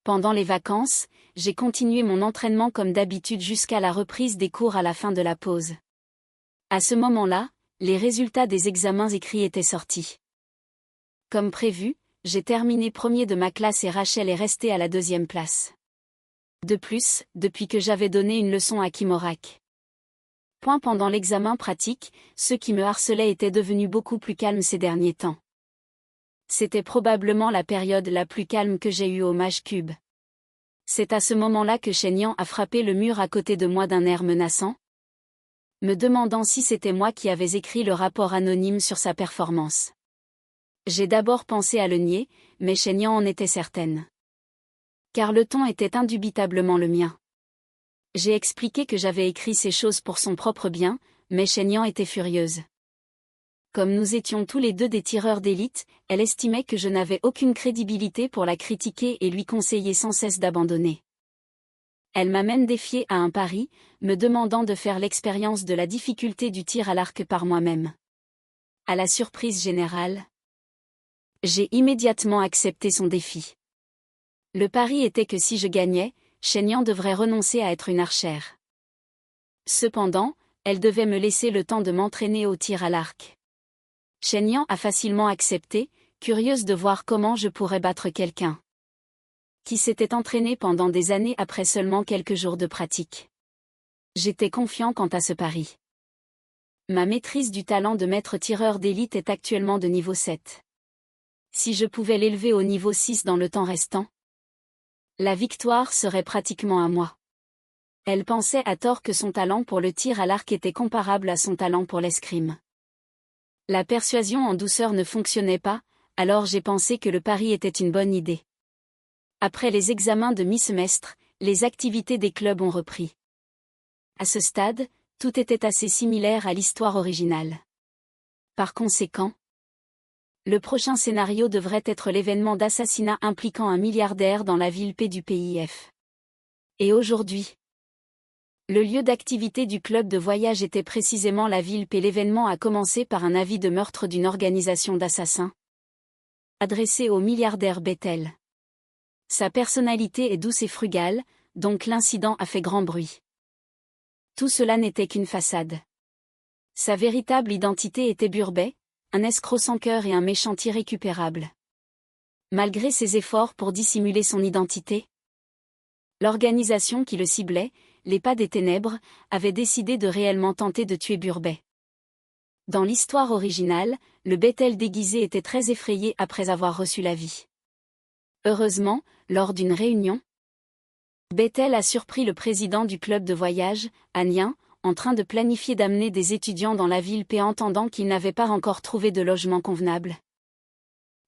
Pendant les vacances, j'ai continué mon entraînement comme d'habitude jusqu'à la reprise des cours à la fin de la pause. À ce moment-là, les résultats des examens écrits étaient sortis. Comme prévu, j'ai terminé premier de ma classe et Rachel est restée à la 2e place. De plus, depuis que j'avais donné une leçon à Kimorak. Pendant l'examen pratique, ceux qui me harcelaient étaient devenus beaucoup plus calmes ces derniers temps. C'était probablement la période la plus calme que j'ai eue au Mage Cube. C'est à ce moment-là que Shen-Yan a frappé le mur à côté de moi d'un air menaçant, me demandant si c'était moi qui avais écrit le rapport anonyme sur sa performance. J'ai d'abord pensé à le nier, mais Shen-Yan en était certaine. Car le ton était indubitablement le mien. J'ai expliqué que j'avais écrit ces choses pour son propre bien, mais Shen-Yan était furieuse. Comme nous étions tous les deux des tireurs d'élite, elle estimait que je n'avais aucune crédibilité pour la critiquer et lui conseillait sans cesse d'abandonner. Elle m'a même défié à un pari, me demandant de faire l'expérience de la difficulté du tir à l'arc par moi-même. À la surprise générale, j'ai immédiatement accepté son défi. Le pari était que si je gagnais, Shen-Yan devrait renoncer à être une archère. Cependant, elle devait me laisser le temps de m'entraîner au tir à l'arc. Shen-Yan a facilement accepté, curieuse de voir comment je pourrais battre quelqu'un qui s'était entraîné pendant des années après seulement quelques jours de pratique. J'étais confiant quant à ce pari. Ma maîtrise du talent de maître tireur d'élite est actuellement de niveau 7. Si je pouvais l'élever au niveau 6 dans le temps restant, la victoire serait pratiquement à moi. Elle pensait à tort que son talent pour le tir à l'arc était comparable à son talent pour l'escrime. La persuasion en douceur ne fonctionnait pas, alors j'ai pensé que le pari était une bonne idée. Après les examens de mi-semestre, les activités des clubs ont repris. À ce stade, tout était assez similaire à l'histoire originale. Par conséquent, le prochain scénario devrait être l'événement d'assassinat impliquant un milliardaire dans la ville P du PIF. Et aujourd'hui, le lieu d'activité du club de voyage était précisément la ville P. L'événement a commencé par un avis de meurtre d'une organisation d'assassins, adressé au milliardaire Bethel. Sa personnalité est douce et frugale, donc l'incident a fait grand bruit. Tout cela n'était qu'une façade. Sa véritable identité était Burbet, un escroc sans cœur et un méchant irrécupérable. Malgré ses efforts pour dissimuler son identité, l'organisation qui le ciblait, les Pas des Ténèbres, avait décidé de réellement tenter de tuer Burbet. Dans l'histoire originale, le Bethel déguisé était très effrayé après avoir reçu l'avis. Heureusement, lors d'une réunion, Bethel a surpris le président du club de voyage, Anien, en train de planifier d'amener des étudiants dans la ville P entendant qu'il n'avait pas encore trouvé de logement convenable.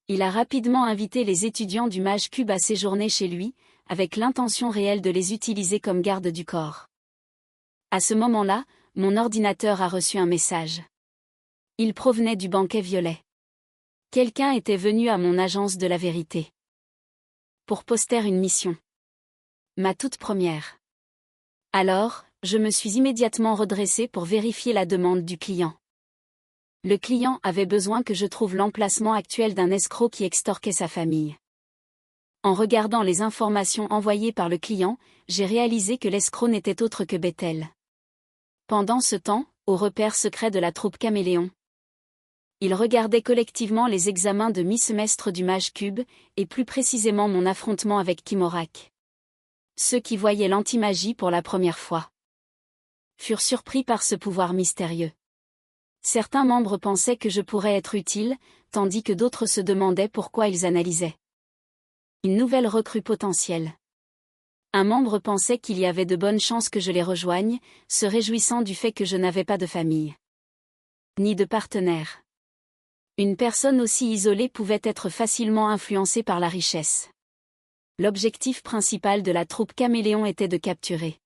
Il a rapidement invité les étudiants du Mage Cube à séjourner chez lui, avec l'intention réelle de les utiliser comme garde du corps. À ce moment-là, mon ordinateur a reçu un message. Il provenait du banquet violet. Quelqu'un était venu à mon agence de la vérité pour poster une mission. Ma toute première. Alors, je me suis immédiatement redressée pour vérifier la demande du client. Le client avait besoin que je trouve l'emplacement actuel d'un escroc qui extorquait sa famille. En regardant les informations envoyées par le client, j'ai réalisé que l'escroc n'était autre que Bethel. Pendant ce temps, au repère secret de la troupe Caméléon, ils regardaient collectivement les examens de mi-semestre du Mage Cube, et plus précisément mon affrontement avec Kimorak. Ceux qui voyaient l'anti-magie pour la première fois furent surpris par ce pouvoir mystérieux. Certains membres pensaient que je pourrais être utile, tandis que d'autres se demandaient pourquoi ils analysaient une nouvelle recrue potentielle. Un membre pensait qu'il y avait de bonnes chances que je les rejoigne, se réjouissant du fait que je n'avais pas de famille ni de partenaire. Une personne aussi isolée pouvait être facilement influencée par la richesse. L'objectif principal de la troupe Caméléon était de capturer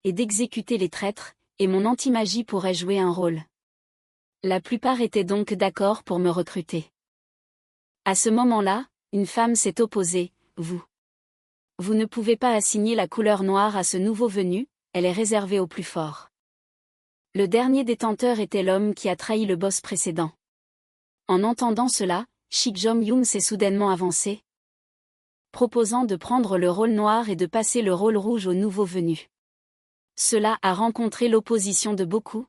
et d'exécuter les traîtres, et mon anti-magie pourrait jouer un rôle. La plupart étaient donc d'accord pour me recruter. À ce moment-là, une femme s'est opposée, vous ne pouvez pas assigner la couleur noire à ce nouveau venu, elle est réservée aux plus forts. Le dernier détenteur était l'homme qui a trahi le boss précédent. En entendant cela, Shik Jong-youm s'est soudainement avancé proposant de prendre le rôle noir et de passer le rôle rouge aux nouveaux venus. Cela a rencontré l'opposition de beaucoup,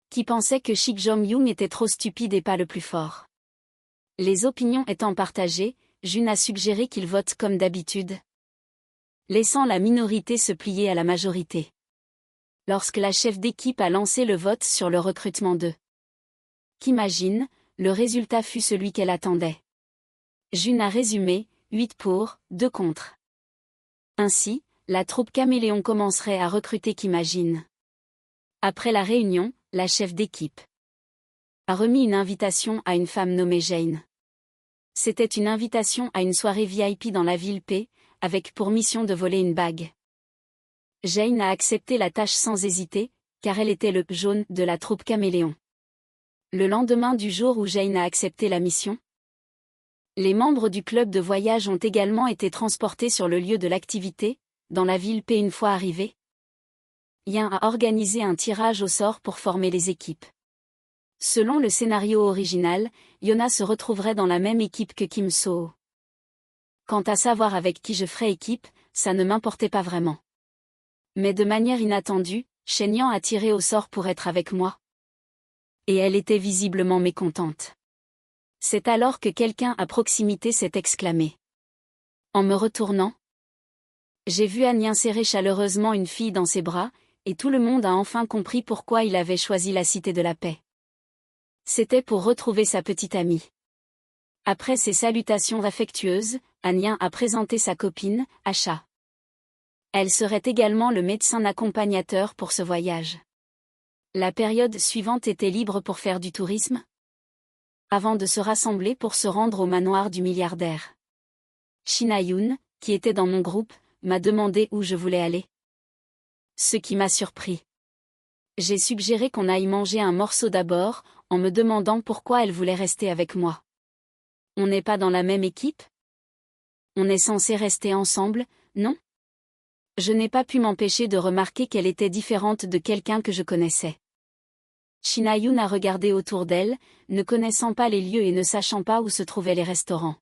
qui pensaient que Shik Jong-young était trop stupide et pas le plus fort. Les opinions étant partagées, Jun a suggéré qu'il vote comme d'habitude, laissant la minorité se plier à la majorité. Lorsque la chef d'équipe a lancé le vote sur le recrutement de Kim Ha-jin, le résultat fut celui qu'elle attendait. Jun a résumé, 8 pour, 2 contre. Ainsi, la troupe Caméléon commencerait à recruter Kim Ha-jin. Après la réunion, la chef d'équipe a remis une invitation à une femme nommée Jane. C'était une invitation à une soirée VIP dans la ville P, avec pour mission de voler une bague. Jane a accepté la tâche sans hésiter, car elle était le jaune de la troupe Caméléon. Le lendemain du jour où Jane a accepté la mission, les membres du club de voyage ont également été transportés sur le lieu de l'activité, dans la ville P une fois arrivés. Yin a organisé un tirage au sort pour former les équipes. Selon le scénario original, Yona se retrouverait dans la même équipe que Kim So. Quant à savoir avec qui je ferais équipe, ça ne m'importait pas vraiment. Mais de manière inattendue, Shen Yang a tiré au sort pour être avec moi. Et elle était visiblement mécontente. C'est alors que quelqu'un à proximité s'est exclamé. En me retournant, j'ai vu An serrer chaleureusement une fille dans ses bras, et tout le monde a enfin compris pourquoi il avait choisi la Cité de la Paix. C'était pour retrouver sa petite amie. Après ces salutations affectueuses, An a présenté sa copine, Asha. Elle serait également le médecin accompagnateur pour ce voyage. La période suivante était libre pour faire du tourisme, avant de se rassembler pour se rendre au manoir du milliardaire. Shin Ha-yoon, qui était dans mon groupe, m'a demandé où je voulais aller. Ce qui m'a surpris. J'ai suggéré qu'on aille manger un morceau d'abord, en me demandant pourquoi elle voulait rester avec moi. On n'est pas dans la même équipe? On est censé rester ensemble, non? Je n'ai pas pu m'empêcher de remarquer qu'elle était différente de quelqu'un que je connaissais. Shin Ha-yoon a regardé autour d'elle, ne connaissant pas les lieux et ne sachant pas où se trouvaient les restaurants.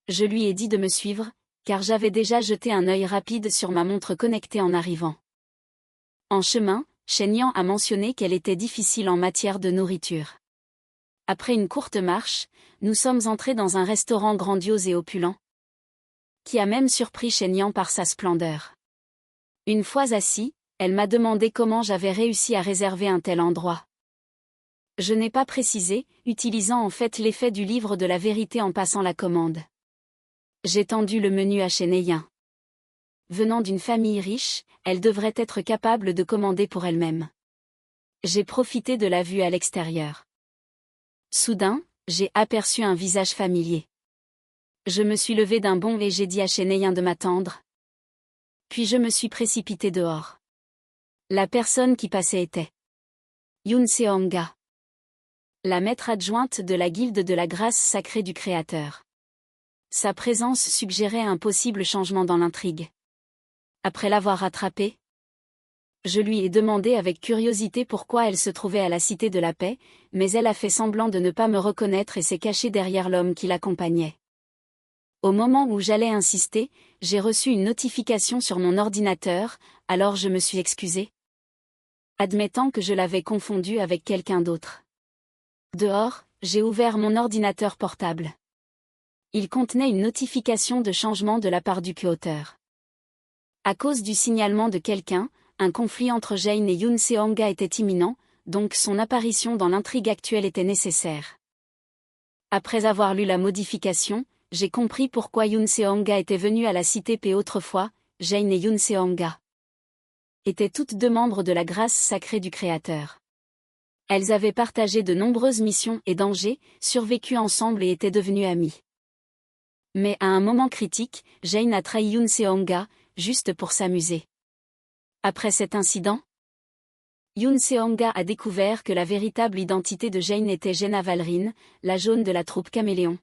Je lui ai dit de me suivre, car j'avais déjà jeté un œil rapide sur ma montre connectée en arrivant. En chemin, Shen Yang a mentionné qu'elle était difficile en matière de nourriture. Après une courte marche, nous sommes entrés dans un restaurant grandiose et opulent, qui a même surpris Shen Yang par sa splendeur. Une fois assis, elle m'a demandé comment j'avais réussi à réserver un tel endroit. Je n'ai pas précisé, utilisant en fait l'effet du livre de la vérité en passant la commande. J'ai tendu le menu à Shen Yang. Venant d'une famille riche, elle devrait être capable de commander pour elle-même. J'ai profité de la vue à l'extérieur. Soudain, j'ai aperçu un visage familier. Je me suis levée d'un bond et j'ai dit à Shen Yang de m'attendre. Puis je me suis précipitée dehors. La personne qui passait était Yoon Seong-ga, la maître adjointe de la guilde de la grâce sacrée du Créateur. Sa présence suggérait un possible changement dans l'intrigue. Après l'avoir rattrapée, je lui ai demandé avec curiosité pourquoi elle se trouvait à la Cité de la Paix, mais elle a fait semblant de ne pas me reconnaître et s'est cachée derrière l'homme qui l'accompagnait. Au moment où j'allais insister, j'ai reçu une notification sur mon ordinateur, alors je me suis excusée, admettant que je l'avais confondu avec quelqu'un d'autre. Dehors, j'ai ouvert mon ordinateur portable. Il contenait une notification de changement de la part du queuauteur. À cause du signalement de quelqu'un, un conflit entre Jane et Yoon Seong-ga était imminent, donc son apparition dans l'intrigue actuelle était nécessaire. Après avoir lu la modification, j'ai compris pourquoi Yoon Seong-ga était venu à la Cité P autrefois. Jane et Yoon Seong-ga étaient toutes deux membres de la grâce sacrée du Créateur. Elles avaient partagé de nombreuses missions et dangers, survécu ensemble et étaient devenues amies. Mais à un moment critique, Jane a trahi Yoon Seong-ga, juste pour s'amuser. Après cet incident, Yoon Seong-ga a découvert que la véritable identité de Jane était Jenna Valrin, la jaune de la troupe Caméléon.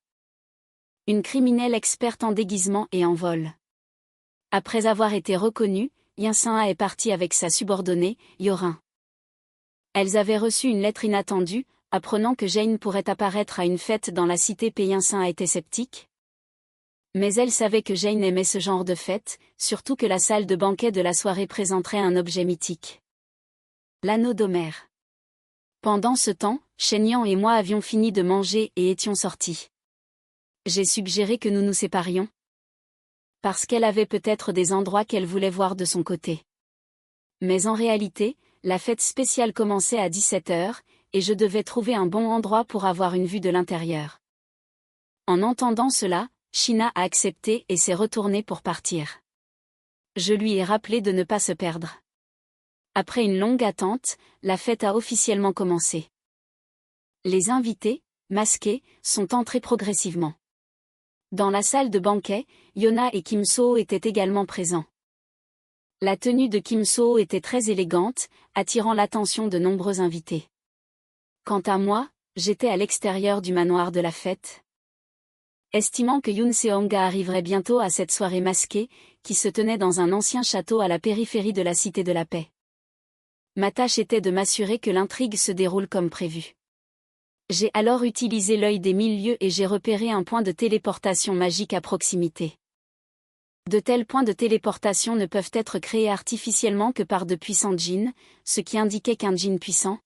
Une criminelle experte en déguisement et en vol. Après avoir été reconnue, Yin-sang est partie avec sa subordonnée, Yorin. Elles avaient reçu une lettre inattendue, apprenant que Jane pourrait apparaître à une fête dans la cité P. Yin-sang était sceptique. Mais elle savait que Jane aimait ce genre de fête, surtout que la salle de banquet de la soirée présenterait un objet mythique. L'anneau d'Homère. Pendant ce temps, Shen-Yan et moi avions fini de manger et étions sortis. J'ai suggéré que nous nous séparions. Parce qu'elle avait peut-être des endroits qu'elle voulait voir de son côté. Mais en réalité, la fête spéciale commençait à 17h, et je devais trouver un bon endroit pour avoir une vue de l'intérieur. En entendant cela, China a accepté et s'est retournée pour partir. Je lui ai rappelé de ne pas se perdre. Après une longue attente, la fête a officiellement commencé. Les invités, masqués, sont entrés progressivement. Dans la salle de banquet, Yona et Kim So étaient également présents. La tenue de Kim So était très élégante, attirant l'attention de nombreux invités. Quant à moi, j'étais à l'extérieur du manoir de la fête. Estimant que Yoon Seong-ga arriverait bientôt à cette soirée masquée, qui se tenait dans un ancien château à la périphérie de la Cité de la Paix. Ma tâche était de m'assurer que l'intrigue se déroule comme prévu. J'ai alors utilisé l'œil des 1000 lieues et j'ai repéré un point de téléportation magique à proximité. De tels points de téléportation ne peuvent être créés artificiellement que par de puissants djinns, ce qui indiquait qu'un djinn puissant,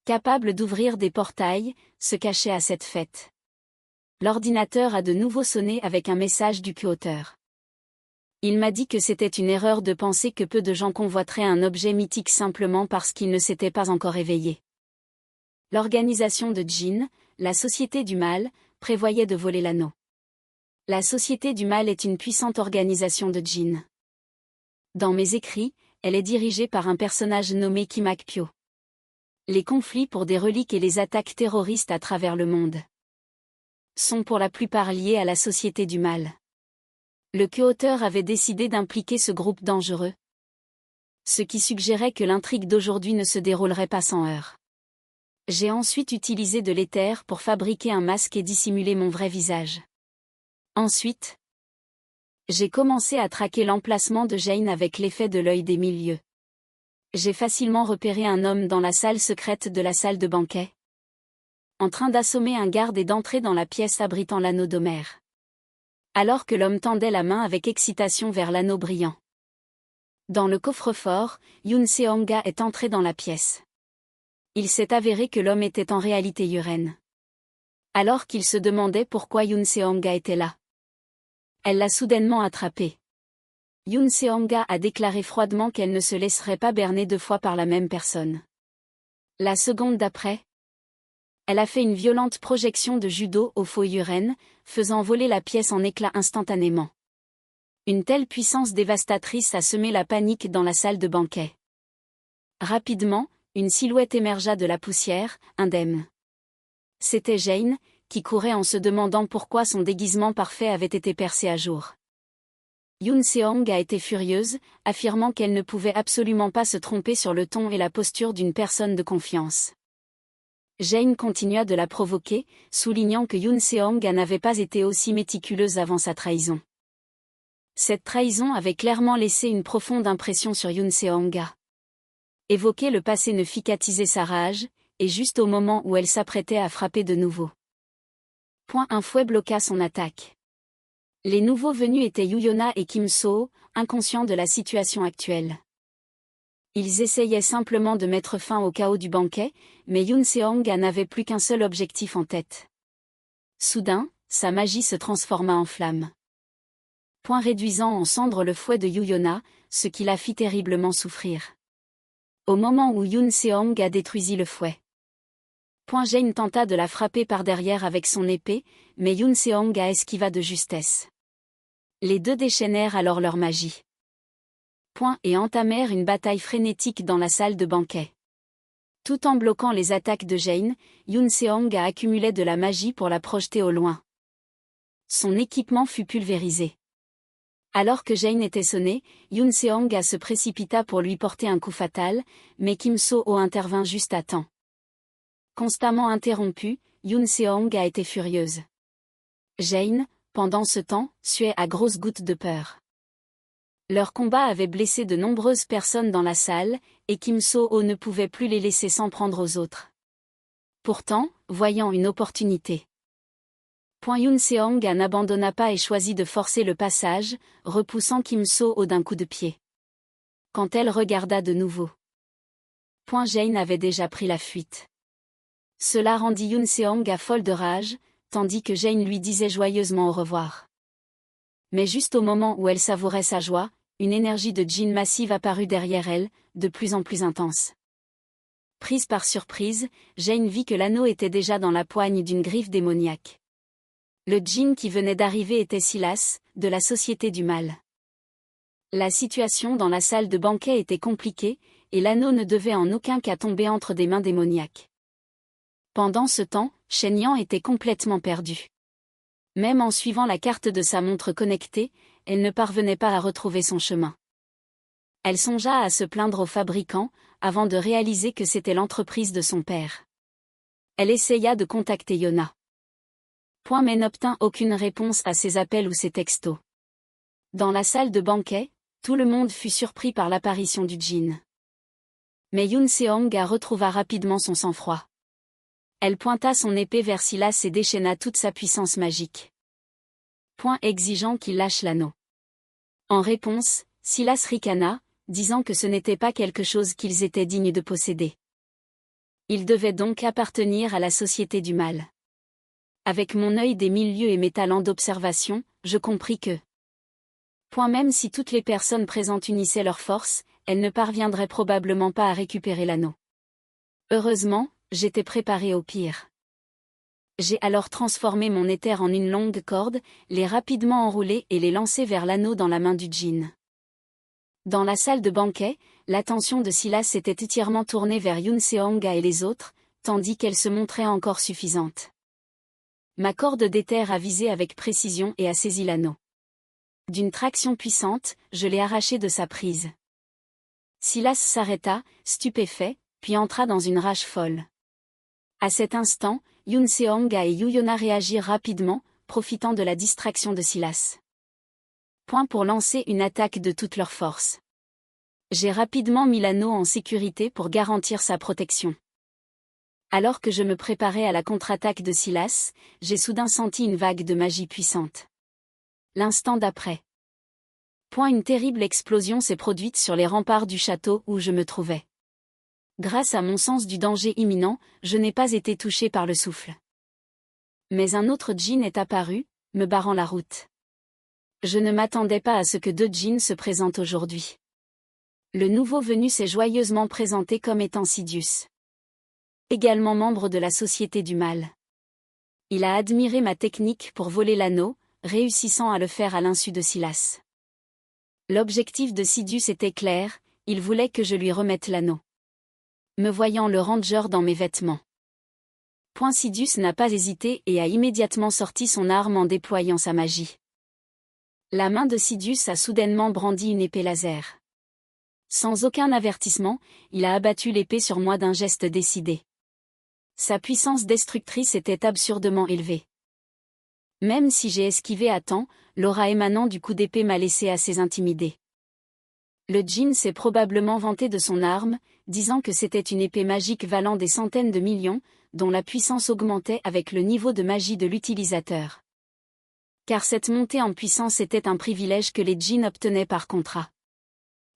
capable d'ouvrir des portails, se cachait à cette fête. L'ordinateur a de nouveau sonné avec un message du queuauteur. Il m'a dit que c'était une erreur de penser que peu de gens convoiteraient un objet mythique simplement parce qu'ils ne s'étaient pas encore éveillés. L'organisation de djinns, la Société du Mal, prévoyait de voler l'anneau. La Société du Mal est une puissante organisation de djinns. Dans mes écrits, elle est dirigée par un personnage nommé Kimak Pyo. Les conflits pour des reliques et les attaques terroristes à travers le monde sont pour la plupart liés à la Société du Mal. Le queuauteur avait décidé d'impliquer ce groupe dangereux, ce qui suggérait que l'intrigue d'aujourd'hui ne se déroulerait pas sans heurts. J'ai ensuite utilisé de l'éther pour fabriquer un masque et dissimuler mon vrai visage. Ensuite, j'ai commencé à traquer l'emplacement de Jane avec l'effet de l'œil des 1000 lieues. J'ai facilement repéré un homme dans la salle secrète de la salle de banquet, en train d'assommer un garde et d'entrer dans la pièce abritant l'anneau d'Homère. Alors que l'homme tendait la main avec excitation vers l'anneau brillant. Dans le coffre-fort, Yoon Seong-ga est entré dans la pièce. Il s'est avéré que l'homme était en réalité Yuren. Alors qu'il se demandait pourquoi Yoon Seong-ga était là, elle l'a soudainement attrapé. Yoon Seong-ga a déclaré froidement qu'elle ne se laisserait pas berner 2 fois par la même personne. La seconde d'après, elle a fait une violente projection de judo au faux Yuren, faisant voler la pièce en éclats instantanément. Une telle puissance dévastatrice a semé la panique dans la salle de banquet. Rapidement, une silhouette émergea de la poussière, indemne. C'était Jane, qui courait en se demandant pourquoi son déguisement parfait avait été percé à jour. Yoon Seong a été furieuse, affirmant qu'elle ne pouvait absolument pas se tromper sur le ton et la posture d'une personne de confiance. Jane continua de la provoquer, soulignant que Yoon Seong n'avait pas été aussi méticuleuse avant sa trahison. Cette trahison avait clairement laissé une profonde impression sur Yoon Seong-ga. Évoquer le passé ne fit qu'attiser sa rage, et juste au moment où elle s'apprêtait à frapper de nouveau. Un fouet bloqua son attaque. Les nouveaux venus étaient Yuna et Kim So, inconscients de la situation actuelle. Ils essayaient simplement de mettre fin au chaos du banquet, mais Yoon Seong-ga n'avait plus qu'un seul objectif en tête. Soudain, sa magie se transforma en flamme. Réduisant en cendres le fouet de Yuna, ce qui la fit terriblement souffrir. Au moment où Yoon Seong-ga détruisit le fouet, Jane tenta de la frapper par derrière avec son épée, mais Yoon Seong-ga esquiva de justesse. Les deux déchaînèrent alors leur magie. Et entamèrent une bataille frénétique dans la salle de banquet. Tout en bloquant les attaques de Jane, Yoon Seong-ga accumulait de la magie pour la projeter au loin. Son équipement fut pulvérisé. Alors que Jane était sonnée, Yoon Seong-ga se précipita pour lui porter un coup fatal, mais Kim So-ho intervint juste à temps. Constamment interrompue, Yoon Seong-ga était furieuse. Jane, pendant ce temps, suait à grosses gouttes de peur. Leur combat avait blessé de nombreuses personnes dans la salle, et Kim So-ho ne pouvait plus les laisser s'en prendre aux autres. Pourtant, voyant une opportunité Yoon Seong-ga n'abandonna pas et choisit de forcer le passage, repoussant Kim So-ho d'un coup de pied. Quand elle regarda de nouveau, Jane avait déjà pris la fuite. Cela rendit Yoon Seong-ga folle de rage, tandis que Jane lui disait joyeusement au revoir. Mais juste au moment où elle savourait sa joie, une énergie de djinn massive apparut derrière elle, de plus en plus intense. Prise par surprise, Jane vit que l'anneau était déjà dans la poigne d'une griffe démoniaque. Le djinn qui venait d'arriver était Silas, de la Société du Mal. La situation dans la salle de banquet était compliquée, et l'anneau ne devait en aucun cas tomber entre des mains démoniaques. Pendant ce temps, Shen Yang était complètement perdue. Même en suivant la carte de sa montre connectée, elle ne parvenait pas à retrouver son chemin. Elle songea à se plaindre au fabricant, avant de réaliser que c'était l'entreprise de son père. Elle essaya de contacter Yona. Mais n'obtint aucune réponse à ses appels ou ses textos. Dans la salle de banquet, tout le monde fut surpris par l'apparition du djinn. Mais Yoon Seong-ga retrouva rapidement son sang-froid. Elle pointa son épée vers Silas et déchaîna toute sa puissance magique. Exigeant qu'il lâche l'anneau. En réponse, Silas ricana, disant que ce n'était pas quelque chose qu'ils étaient dignes de posséder. Il devait donc appartenir à la Société du Mal. Avec mon œil des 1000 lieues et mes talents d'observation, je compris que, même si toutes les personnes présentes unissaient leurs forces, elles ne parviendraient probablement pas à récupérer l'anneau. Heureusement, j'étais préparé au pire. J'ai alors transformé mon éther en une longue corde, les rapidement enroulés et les lancés vers l'anneau dans la main du djinn. Dans la salle de banquet, l'attention de Silas s'était entièrement tournée vers Yoon Seong-ga et les autres, tandis qu'elle se montrait encore suffisante. Ma corde d'éther a visé avec précision et a saisi l'anneau. D'une traction puissante, je l'ai arraché de sa prise. Silas s'arrêta, stupéfait, puis entra dans une rage folle. À cet instant, Yoon Seong-ga et Yuna réagirent rapidement, profitant de la distraction de Silas. Pour lancer une attaque de toute leur force. J'ai rapidement mis l'anneau en sécurité pour garantir sa protection. Alors que je me préparais à la contre-attaque de Silas, j'ai soudain senti une vague de magie puissante. L'instant d'après. Une terrible explosion s'est produite sur les remparts du château où je me trouvais. Grâce à mon sens du danger imminent, je n'ai pas été touché par le souffle. Mais un autre djinn est apparu, me barrant la route. Je ne m'attendais pas à ce que 2 djinns se présentent aujourd'hui. Le nouveau venu s'est joyeusement présenté comme étant Sidious. Également membre de la Société du Mal. Il a admiré ma technique pour voler l'anneau, réussissant à le faire à l'insu de Silas. L'objectif de Sidious était clair, il voulait que je lui remette l'anneau. Me voyant le ranger dans mes vêtements. Sidious n'a pas hésité et a immédiatement sorti son arme en déployant sa magie. La main de Sidious a soudainement brandi une épée laser. Sans aucun avertissement, il a abattu l'épée sur moi d'un geste décidé. Sa puissance destructrice était absurdement élevée. Même si j'ai esquivé à temps, l'aura émanant du coup d'épée m'a laissé assez intimidé. Le djinn s'est probablement vanté de son arme, disant que c'était une épée magique valant des centaines de millions, dont la puissance augmentait avec le niveau de magie de l'utilisateur. Car cette montée en puissance était un privilège que les djinns obtenaient par contrat.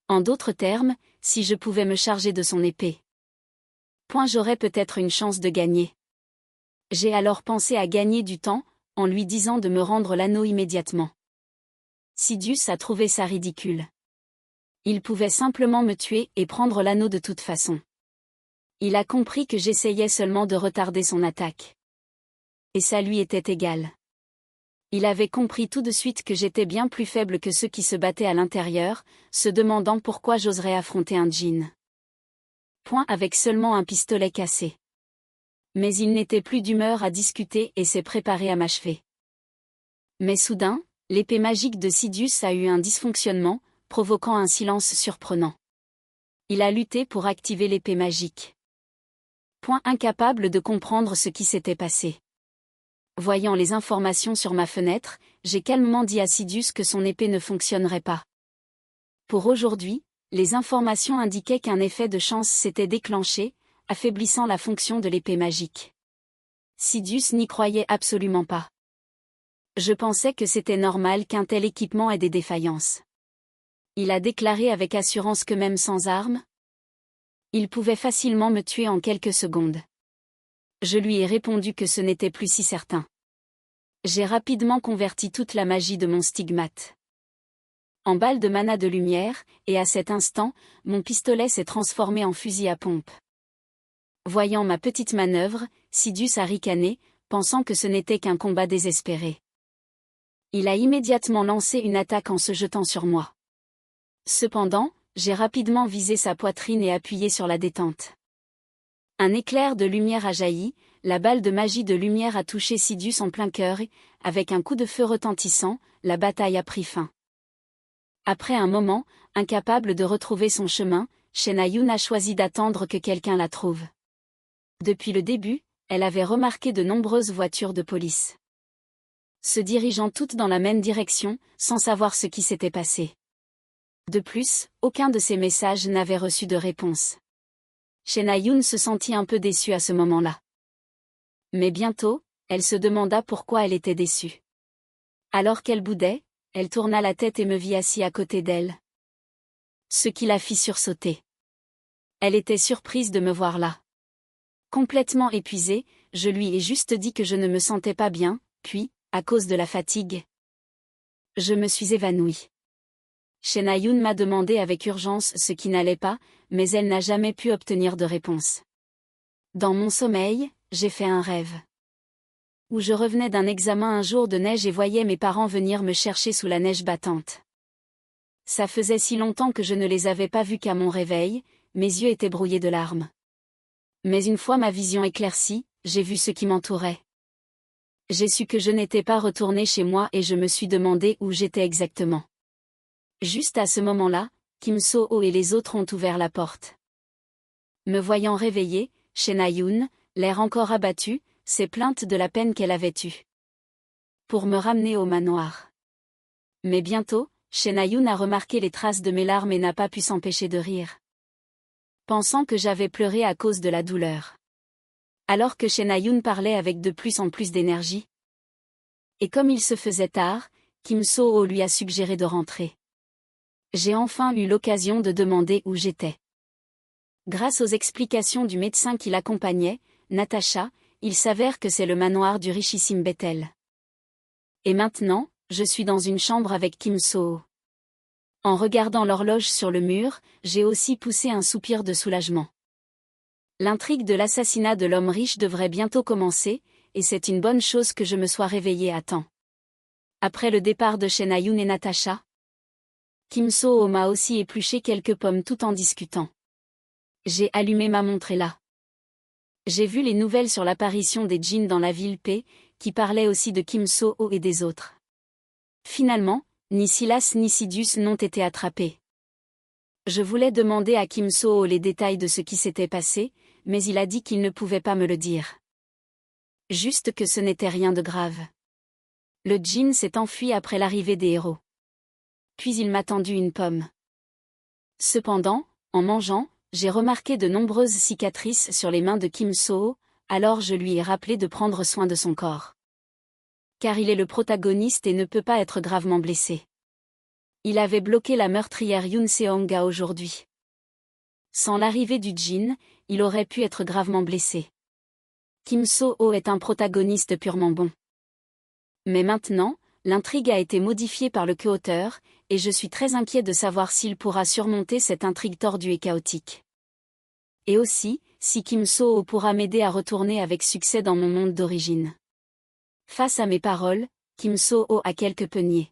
En d'autres termes, si je pouvais me charger de son épée, j'aurais peut-être une chance de gagner. J'ai alors pensé à gagner du temps, en lui disant de me rendre l'anneau immédiatement. Sidious a trouvé ça ridicule. Il pouvait simplement me tuer et prendre l'anneau de toute façon. Il a compris que j'essayais seulement de retarder son attaque. Et ça lui était égal. Il avait compris tout de suite que j'étais bien plus faible que ceux qui se battaient à l'intérieur, se demandant pourquoi j'oserais affronter un djinn. Avec seulement un pistolet cassé. Mais il n'était plus d'humeur à discuter et s'est préparé à m'achever. Mais soudain, l'épée magique de Sidious a eu un dysfonctionnement, provoquant un silence surprenant. Il a lutté pour activer l'épée magique. Incapable de comprendre ce qui s'était passé. Voyant les informations sur ma fenêtre, j'ai calmement dit à Sidious que son épée ne fonctionnerait pas. Pour aujourd'hui, les informations indiquaient qu'un effet de chance s'était déclenché, affaiblissant la fonction de l'épée magique. Sidious n'y croyait absolument pas. Je pensais que c'était normal qu'un tel équipement ait des défaillances. Il a déclaré avec assurance que même sans armes, il pouvait facilement me tuer en quelques secondes. Je lui ai répondu que ce n'était plus si certain. J'ai rapidement converti toute la magie de mon stigmate en balle de mana de lumière, et à cet instant, mon pistolet s'est transformé en fusil à pompe. Voyant ma petite manœuvre, Sidious a ricané, pensant que ce n'était qu'un combat désespéré. Il a immédiatement lancé une attaque en se jetant sur moi. Cependant, j'ai rapidement visé sa poitrine et appuyé sur la détente. Un éclair de lumière a jailli, la balle de magie de lumière a touché Sidious en plein cœur et, avec un coup de feu retentissant, la bataille a pris fin. Après un moment, incapable de retrouver son chemin, Shenayun a choisi d'attendre que quelqu'un la trouve. Depuis le début, elle avait remarqué de nombreuses voitures de police se dirigeant toutes dans la même direction, sans savoir ce qui s'était passé. De plus, aucun de ces messages n'avait reçu de réponse. Shenayun se sentit un peu déçue à ce moment-là. Mais bientôt, elle se demanda pourquoi elle était déçue. Alors qu'elle boudait, elle tourna la tête et me vit assis à côté d'elle. Ce qui la fit sursauter. Elle était surprise de me voir là. Complètement épuisée, je lui ai juste dit que je ne me sentais pas bien, puis, à cause de la fatigue, je me suis évanouie. Shenayun m'a demandé avec urgence ce qui n'allait pas, mais elle n'a jamais pu obtenir de réponse. Dans mon sommeil, j'ai fait un rêve où je revenais d'un examen un jour de neige et voyais mes parents venir me chercher sous la neige battante. Ça faisait si longtemps que je ne les avais pas vus qu'à mon réveil, mes yeux étaient brouillés de larmes. Mais une fois ma vision éclaircie, j'ai vu ce qui m'entourait. J'ai su que je n'étais pas retournée chez moi et je me suis demandé où j'étais exactement. Juste à ce moment-là, Kim So-ho et les autres ont ouvert la porte. Me voyant réveillée, Shenayun, l'air encore abattu, s'est plainte de la peine qu'elle avait eue pour me ramener au manoir. Mais bientôt, Shenayun a remarqué les traces de mes larmes et n'a pas pu s'empêcher de rire, pensant que j'avais pleuré à cause de la douleur. Alors que Shenayun parlait avec de plus en plus d'énergie. Et comme il se faisait tard, Kim So-ho lui a suggéré de rentrer. J'ai enfin eu l'occasion de demander où j'étais. Grâce aux explications du médecin qui l'accompagnait, Natasha, il s'avère que c'est le manoir du richissime Bethel. Et maintenant, je suis dans une chambre avec Kim So-ho. En regardant l'horloge sur le mur, j'ai aussi poussé un soupir de soulagement. L'intrigue de l'assassinat de l'homme riche devrait bientôt commencer, et c'est une bonne chose que je me sois réveillée à temps. Après le départ de Shenayun et Natasha, Kim So-ho m'a aussi épluché quelques pommes tout en discutant. J'ai allumé ma montre et là. J'ai vu les nouvelles sur l'apparition des djinns dans la ville P, qui parlaient aussi de Kim So-ho et des autres. Finalement, ni Silas ni Sidious n'ont été attrapés. Je voulais demander à Kim So-ho les détails de ce qui s'était passé, mais il a dit qu'il ne pouvait pas me le dire. Juste que ce n'était rien de grave. Le djinn s'est enfui après l'arrivée des héros. Puis il m'a tendu une pomme. Cependant, en mangeant, j'ai remarqué de nombreuses cicatrices sur les mains de Kim So-ho, alors je lui ai rappelé de prendre soin de son corps. Car il est le protagoniste et ne peut pas être gravement blessé. Il avait bloqué la meurtrière Yoon Seong-ga aujourd'hui. Sans l'arrivée du djinn, il aurait pu être gravement blessé. Kim So-ho est un protagoniste purement bon. Mais maintenant, l'intrigue a été modifiée par le co-auteur, et je suis très inquiet de savoir s'il pourra surmonter cette intrigue tordue et chaotique. Et aussi, si Kim So-ho pourra m'aider à retourner avec succès dans mon monde d'origine. Face à mes paroles, Kim So-ho a quelque peu nié.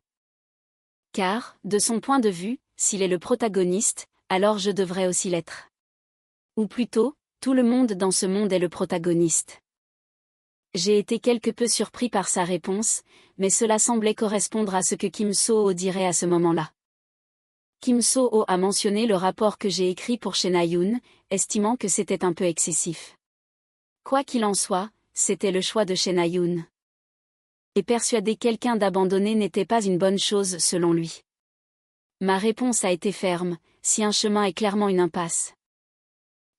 Car, de son point de vue, s'il est le protagoniste, alors je devrais aussi l'être. Ou plutôt, tout le monde dans ce monde est le protagoniste. J'ai été quelque peu surpris par sa réponse, mais cela semblait correspondre à ce que Kim So-ho dirait à ce moment-là. Kim So-ho a mentionné le rapport que j'ai écrit pour Shenayun, estimant que c'était un peu excessif. Quoi qu'il en soit, c'était le choix de Shenayun. Et persuader quelqu'un d'abandonner n'était pas une bonne chose selon lui. Ma réponse a été ferme, si un chemin est clairement une impasse,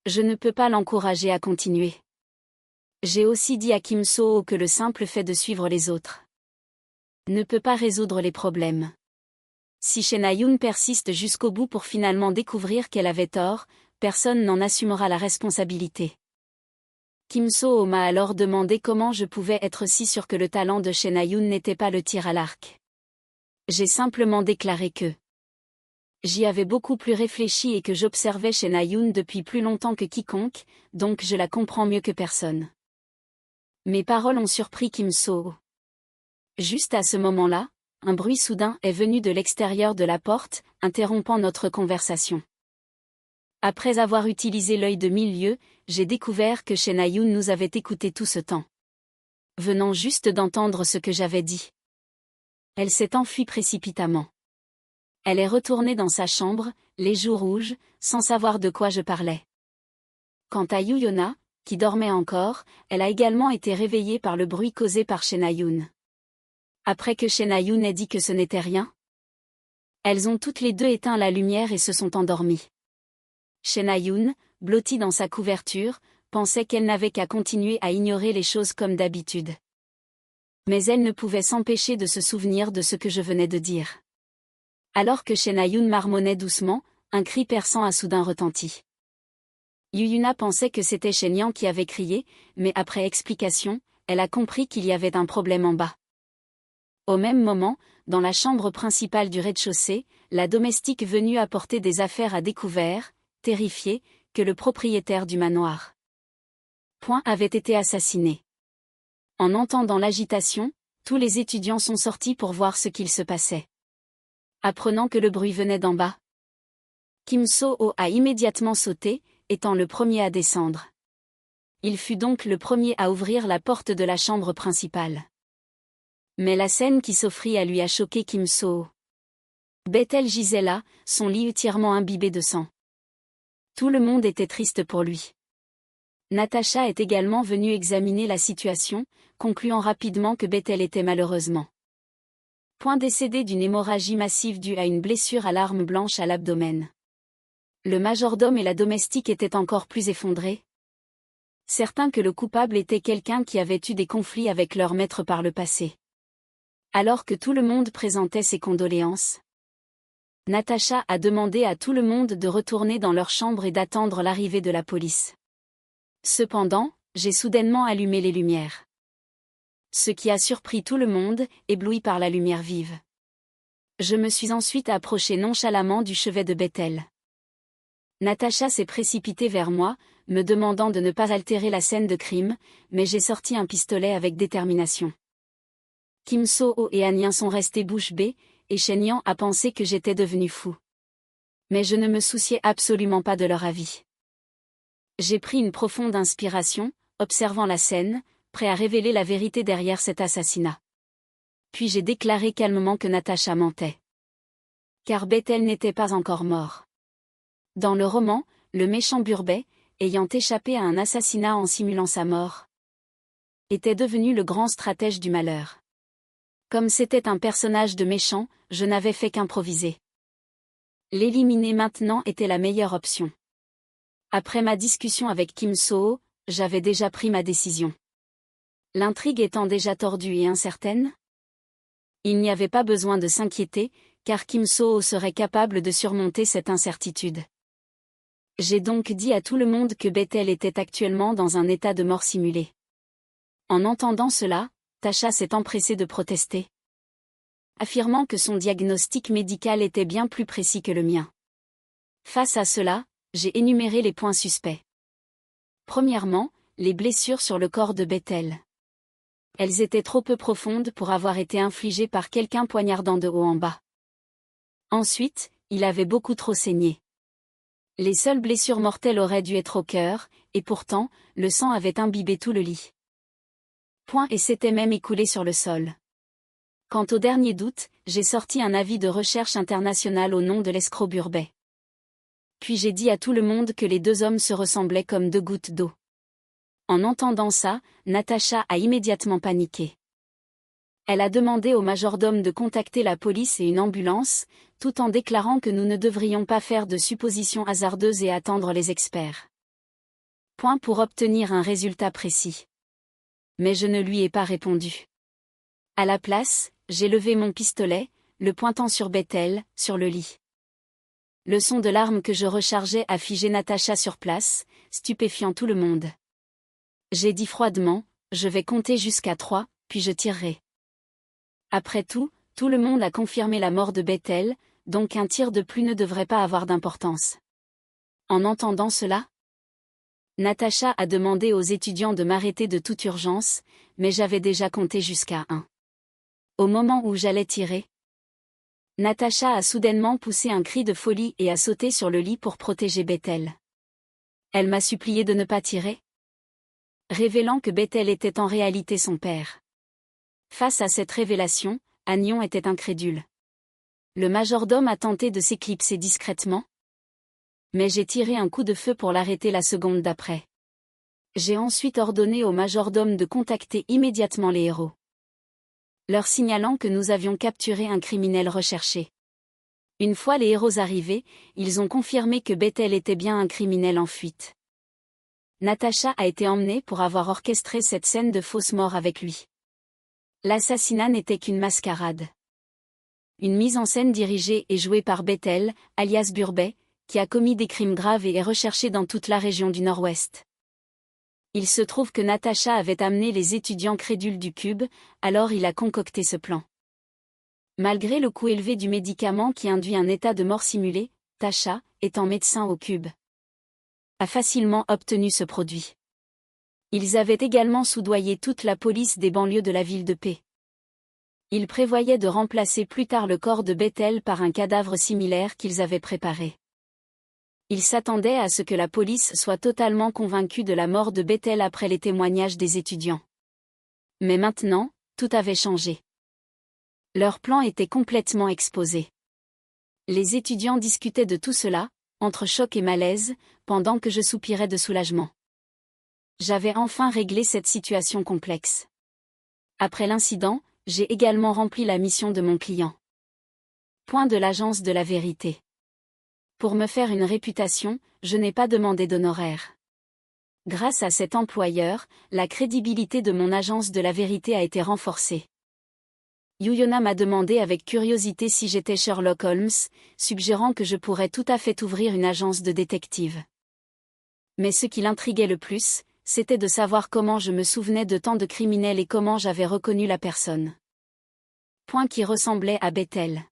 je ne peux pas l'encourager à continuer. J'ai aussi dit à Kim So-ho que le simple fait de suivre les autres ne peut pas résoudre les problèmes. Si Shen-Ayun persiste jusqu'au bout pour finalement découvrir qu'elle avait tort, personne n'en assumera la responsabilité. Kim So-ho m'a alors demandé comment je pouvais être si sûr que le talent de Shen-Ayun n'était pas le tir à l'arc. J'ai simplement déclaré que j'y avais beaucoup plus réfléchi et que j'observais Shen-Ayun depuis plus longtemps que quiconque, donc je la comprends mieux que personne. Mes paroles ont surpris Kim So-ho. Juste à ce moment-là, un bruit soudain est venu de l'extérieur de la porte, interrompant notre conversation. Après avoir utilisé l'œil de 1000 lieues, j'ai découvert que Shen-Ayun nous avait écoutés tout ce temps. Venant juste d'entendre ce que j'avais dit. Elle s'est enfuie précipitamment. Elle est retournée dans sa chambre, les joues rouges, sans savoir de quoi je parlais. Quant à Yu-Yona, qui dormait encore, elle a également été réveillée par le bruit causé par Shen-Ayun. Après que Shen-Ayun ait dit que ce n'était rien, elles ont toutes les deux éteint la lumière et se sont endormies. Shen-Ayun, blottie dans sa couverture, pensait qu'elle n'avait qu'à continuer à ignorer les choses comme d'habitude. Mais elle ne pouvait s'empêcher de se souvenir de ce que je venais de dire. Alors que Shen-Ayun marmonnait doucement, un cri perçant a soudain retenti. Yu-Yuna pensait que c'était Shen-Yang qui avait crié, mais après explication, elle a compris qu'il y avait un problème en bas. Au même moment, dans la chambre principale du rez-de-chaussée, la domestique venue apporter des affaires a découvert, terrifiée, que le propriétaire du manoir avait été assassiné. En entendant l'agitation, tous les étudiants sont sortis pour voir ce qu'il se passait. Apprenant que le bruit venait d'en bas, Kim So-ho a immédiatement sauté, étant le premier à descendre. Il fut donc le premier à ouvrir la porte de la chambre principale. Mais la scène qui s'offrit à lui a choqué Kim So-ho. Bethel gisait là, son lit entièrement imbibé de sang. Tout le monde était triste pour lui. Natasha est également venue examiner la situation, concluant rapidement que Bethel était malheureusement décédé d'une hémorragie massive due à une blessure à l'arme blanche à l'abdomen. Le majordome et la domestique étaient encore plus effondrés. Certains que le coupable était quelqu'un qui avait eu des conflits avec leur maître par le passé. Alors que tout le monde présentait ses condoléances, Natasha a demandé à tout le monde de retourner dans leur chambre et d'attendre l'arrivée de la police. Cependant, j'ai soudainement allumé les lumières. Ce qui a surpris tout le monde, ébloui par la lumière vive. Je me suis ensuite approché nonchalamment du chevet de Bethel. Natasha s'est précipitée vers moi, me demandant de ne pas altérer la scène de crime, mais j'ai sorti un pistolet avec détermination. Kim So-ho et Anien sont restés bouche bée, et Shen-Yang a pensé que j'étais devenu fou. Mais je ne me souciais absolument pas de leur avis. J'ai pris une profonde inspiration, observant la scène, prêt à révéler la vérité derrière cet assassinat. Puis j'ai déclaré calmement que Natasha mentait. Car Bethel n'était pas encore mort. Dans le roman, le méchant Burbet, ayant échappé à un assassinat en simulant sa mort, était devenu le grand stratège du malheur. Comme c'était un personnage de méchant, je n'avais fait qu'improviser. L'éliminer maintenant était la meilleure option. Après ma discussion avec Kim So-ho, j'avais déjà pris ma décision. L'intrigue étant déjà tordue et incertaine, il n'y avait pas besoin de s'inquiéter, car Kim So-ho serait capable de surmonter cette incertitude. J'ai donc dit à tout le monde que Bethel était actuellement dans un état de mort simulée. En entendant cela, Tasha s'est empressée de protester, affirmant que son diagnostic médical était bien plus précis que le mien. Face à cela, j'ai énuméré les points suspects. Premièrement, les blessures sur le corps de Bethel. Elles étaient trop peu profondes pour avoir été infligées par quelqu'un poignardant de haut en bas. Ensuite, il avait beaucoup trop saigné. Les seules blessures mortelles auraient dû être au cœur, et pourtant, le sang avait imbibé tout le lit. Et s'était même écoulé sur le sol. Quant au dernier doute, j'ai sorti un avis de recherche international au nom de l'escroc Burbet. Puis j'ai dit à tout le monde que les deux hommes se ressemblaient comme deux gouttes d'eau. En entendant ça, Natasha a immédiatement paniqué. Elle a demandé au majordome de contacter la police et une ambulance, tout en déclarant que nous ne devrions pas faire de suppositions hasardeuses et attendre les experts. Pour obtenir un résultat précis. Mais je ne lui ai pas répondu. À la place, j'ai levé mon pistolet, le pointant sur Bethel, sur le lit. Le son de l'arme que je rechargeais a figé Natacha sur place, stupéfiant tout le monde. J'ai dit froidement, je vais compter jusqu'à 3, puis je tirerai. Après tout le monde a confirmé la mort de Bethel, donc un tir de plus ne devrait pas avoir d'importance. En entendant cela, Natacha a demandé aux étudiants de m'arrêter de toute urgence, mais j'avais déjà compté jusqu'à 1. Au moment où j'allais tirer, Natacha a soudainement poussé un cri de folie et a sauté sur le lit pour protéger Bethel. Elle m'a supplié de ne pas tirer, révélant que Bethel était en réalité son père. Face à cette révélation, Agnon était incrédule. Le majordome a tenté de s'éclipser discrètement, mais j'ai tiré un coup de feu pour l'arrêter la seconde d'après. J'ai ensuite ordonné au majordome de contacter immédiatement les héros, leur signalant que nous avions capturé un criminel recherché. Une fois les héros arrivés, ils ont confirmé que Bethel était bien un criminel en fuite. Natacha a été emmenée pour avoir orchestré cette scène de fausse mort avec lui. L'assassinat n'était qu'une mascarade. Une mise en scène dirigée et jouée par Bethel, alias Burbet, qui a commis des crimes graves et est recherché dans toute la région du Nord-Ouest. Il se trouve que Natacha avait amené les étudiants crédules du Cube, alors il a concocté ce plan. Malgré le coût élevé du médicament qui induit un état de mort simulé, Tasha, étant médecin au Cube, a facilement obtenu ce produit. Ils avaient également soudoyé toute la police des banlieues de la ville de P. Ils prévoyaient de remplacer plus tard le corps de Bethel par un cadavre similaire qu'ils avaient préparé. Ils s'attendaient à ce que la police soit totalement convaincue de la mort de Bethel après les témoignages des étudiants. Mais maintenant, tout avait changé. Leur plan était complètement exposé. Les étudiants discutaient de tout cela, entre choc et malaise, pendant que je soupirais de soulagement. J'avais enfin réglé cette situation complexe. Après l'incident, j'ai également rempli la mission de mon client. Point de l'agence de la vérité. Pour me faire une réputation, je n'ai pas demandé d'honoraires. Grâce à cet employeur, la crédibilité de mon agence de la vérité a été renforcée. Yuyona m'a demandé avec curiosité si j'étais Sherlock Holmes, suggérant que je pourrais tout à fait ouvrir une agence de détective. Mais ce qui l'intriguait le plus, c'était de savoir comment je me souvenais de tant de criminels et comment j'avais reconnu la personne. Point qui ressemblait à Bethel.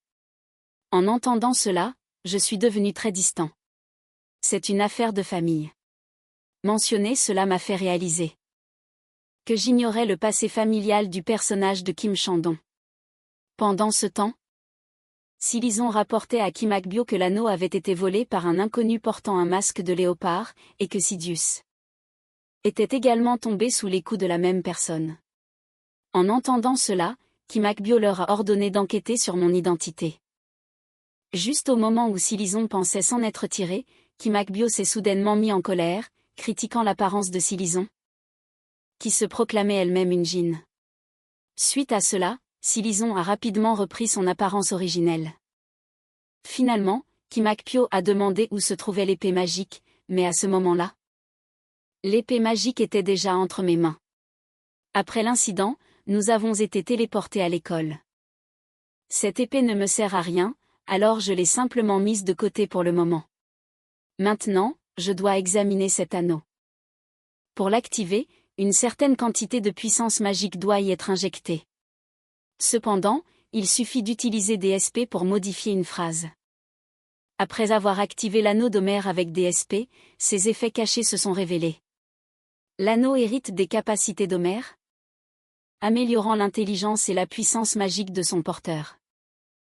En entendant cela, je suis devenu très distant. C'est une affaire de famille. Mentionner cela m'a fait réaliser que j'ignorais le passé familial du personnage de Kim Chandon. Pendant ce temps, Silison rapportait à Kim Akbyo que l'anneau avait été volé par un inconnu portant un masque de léopard, et que Sidious était également tombé sous les coups de la même personne. En entendant cela, Kim Akbyo leur a ordonné d'enquêter sur mon identité. Juste au moment où Silison pensait s'en être tiré, Kim Akbyo s'est soudainement mis en colère, critiquant l'apparence de Silison, qui se proclamait elle-même une djinn. Suite à cela, Silison a rapidement repris son apparence originelle. Finalement, Kim Akbyo a demandé où se trouvait l'épée magique, mais à ce moment-là, l'épée magique était déjà entre mes mains. Après l'incident, nous avons été téléportés à l'école. Cette épée ne me sert à rien, alors je l'ai simplement mise de côté pour le moment. Maintenant, je dois examiner cet anneau. Pour l'activer, une certaine quantité de puissance magique doit y être injectée. Cependant, il suffit d'utiliser DSP pour modifier une phrase. Après avoir activé l'anneau d'Homère avec DSP, ses effets cachés se sont révélés. L'anneau hérite des capacités d'Homère, améliorant l'intelligence et la puissance magique de son porteur.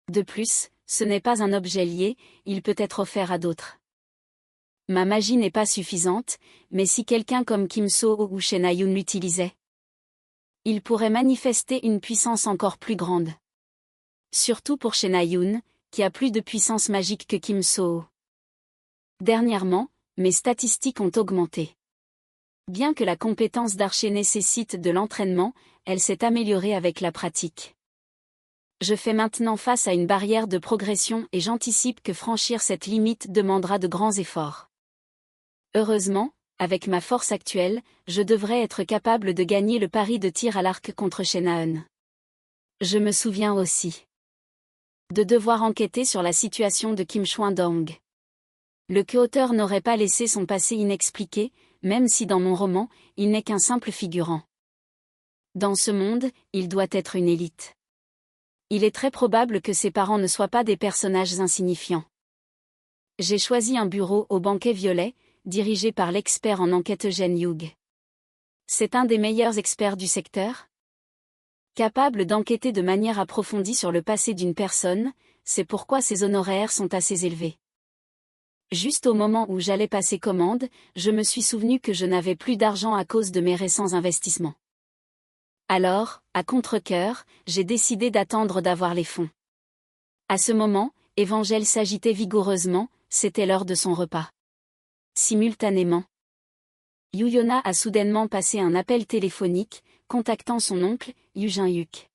De plus, ce n'est pas un objet lié, il peut être offert à d'autres. Ma magie n'est pas suffisante, mais si quelqu'un comme Kim So-ho ou Shen Ayun l'utilisait, il pourrait manifester une puissance encore plus grande. Surtout pour Shen Ayun, qui a plus de puissance magique que Kim So-ho. Dernièrement, mes statistiques ont augmenté. Bien que la compétence d'archer nécessite de l'entraînement, elle s'est améliorée avec la pratique. Je fais maintenant face à une barrière de progression et j'anticipe que franchir cette limite demandera de grands efforts. Heureusement, avec ma force actuelle, je devrais être capable de gagner le pari de tir à l'arc contre Shen Ayun. Je me souviens aussi de devoir enquêter sur la situation de Kim Choi-dong. Le co-auteur n'aurait pas laissé son passé inexpliqué, même si dans mon roman, il n'est qu'un simple figurant. Dans ce monde, il doit être une élite. Il est très probable que ses parents ne soient pas des personnages insignifiants. J'ai choisi un bureau au banquet violet, dirigé par l'expert en enquête Eugène Hugh. C'est un des meilleurs experts du secteur. Capable d'enquêter de manière approfondie sur le passé d'une personne, c'est pourquoi ses honoraires sont assez élevés. Juste au moment où j'allais passer commande, je me suis souvenu que je n'avais plus d'argent à cause de mes récents investissements. Alors, à contre-cœur, j'ai décidé d'attendre d'avoir les fonds. À ce moment, Évangèle s'agitait vigoureusement, c'était l'heure de son repas. Simultanément, Youyona a soudainement passé un appel téléphonique, contactant son oncle, Yoo Jin-hyuk.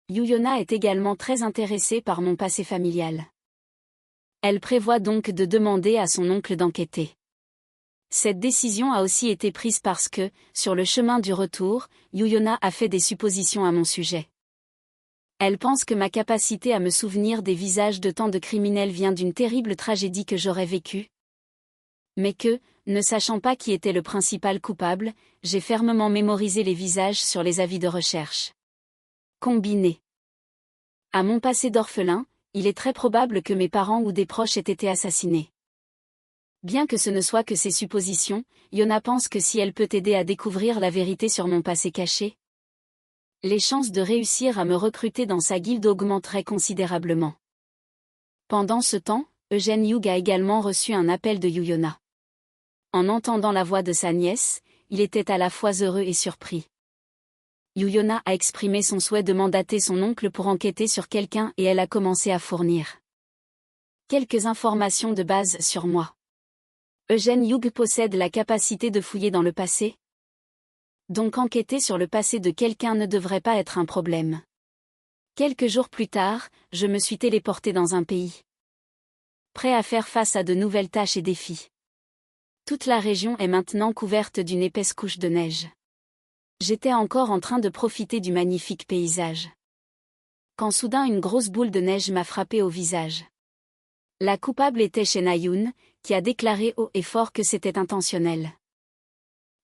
Youyona est également très intéressée par mon passé familial. Elle prévoit donc de demander à son oncle d'enquêter. Cette décision a aussi été prise parce que, sur le chemin du retour, Youyona a fait des suppositions à mon sujet. Elle pense que ma capacité à me souvenir des visages de tant de criminels vient d'une terrible tragédie que j'aurais vécue. Mais que, ne sachant pas qui était le principal coupable, j'ai fermement mémorisé les visages sur les avis de recherche. Combiné à mon passé d'orphelin, il est très probable que mes parents ou des proches aient été assassinés. Bien que ce ne soit que ses suppositions, Yona pense que si elle peut aider à découvrir la vérité sur mon passé caché, les chances de réussir à me recruter dans sa guilde augmenteraient considérablement. Pendant ce temps, Eugène Hugh a également reçu un appel de Youyona. En entendant la voix de sa nièce, il était à la fois heureux et surpris. Youyona a exprimé son souhait de mandater son oncle pour enquêter sur quelqu'un et elle a commencé à fournir quelques informations de base sur moi. Eugène Hugh possède la capacité de fouiller dans le passé. Donc enquêter sur le passé de quelqu'un ne devrait pas être un problème. Quelques jours plus tard, je me suis téléporté dans un pays prêt à faire face à de nouvelles tâches et défis. Toute la région est maintenant couverte d'une épaisse couche de neige. J'étais encore en train de profiter du magnifique paysage, quand soudain une grosse boule de neige m'a frappé au visage. La coupable était Shena Yoon, qui a déclaré haut et fort que c'était intentionnel.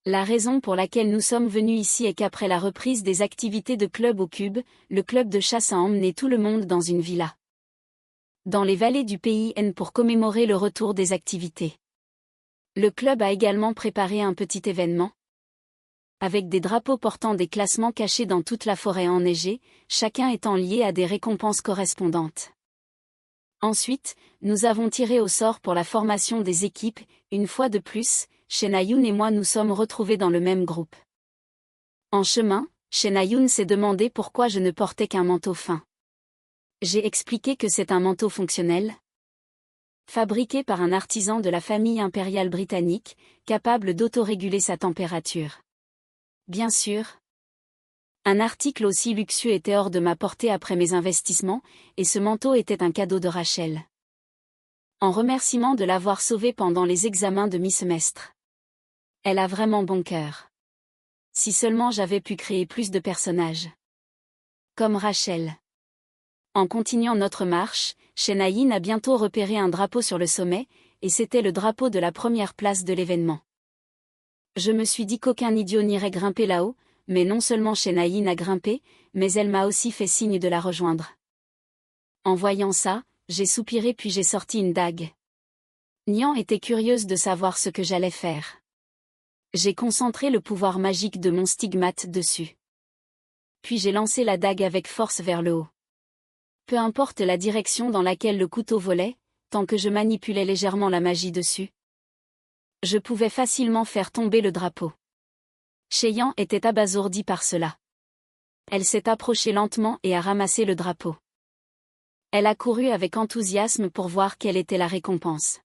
La raison pour laquelle nous sommes venus ici est qu'après la reprise des activités de Club au Cube, le club de chasse a emmené tout le monde dans une villa dans les vallées du pays N pour commémorer le retour des activités. Le club a également préparé un petit événement, avec des drapeaux portant des classements cachés dans toute la forêt enneigée, chacun étant lié à des récompenses correspondantes. Ensuite, nous avons tiré au sort pour la formation des équipes, une fois de plus, Shena Yoon et moi nous sommes retrouvés dans le même groupe. En chemin, Shena Yoon s'est demandé pourquoi je ne portais qu'un manteau fin. J'ai expliqué que c'est un manteau fonctionnel, fabriqué par un artisan de la famille impériale britannique, capable d'autoréguler sa température. Bien sûr, un article aussi luxueux était hors de ma portée après mes investissements, et ce manteau était un cadeau de Rachel. En remerciement de l'avoir sauvé pendant les examens de mi-semestre. Elle a vraiment bon cœur. Si seulement j'avais pu créer plus de personnages comme Rachel. En continuant notre marche, Shena Yoon a bientôt repéré un drapeau sur le sommet, et c'était le drapeau de la première place de l'événement. Je me suis dit qu'aucun idiot n'irait grimper là-haut, mais non seulement Shena Yoon a grimpé, mais elle m'a aussi fait signe de la rejoindre. En voyant ça, j'ai soupiré puis j'ai sorti une dague. Nian était curieuse de savoir ce que j'allais faire. J'ai concentré le pouvoir magique de mon stigmate dessus. Puis j'ai lancé la dague avec force vers le haut. Peu importe la direction dans laquelle le couteau volait, tant que je manipulais légèrement la magie dessus, je pouvais facilement faire tomber le drapeau. Cheyenne était abasourdie par cela. Elle s'est approchée lentement et a ramassé le drapeau. Elle a couru avec enthousiasme pour voir quelle était la récompense.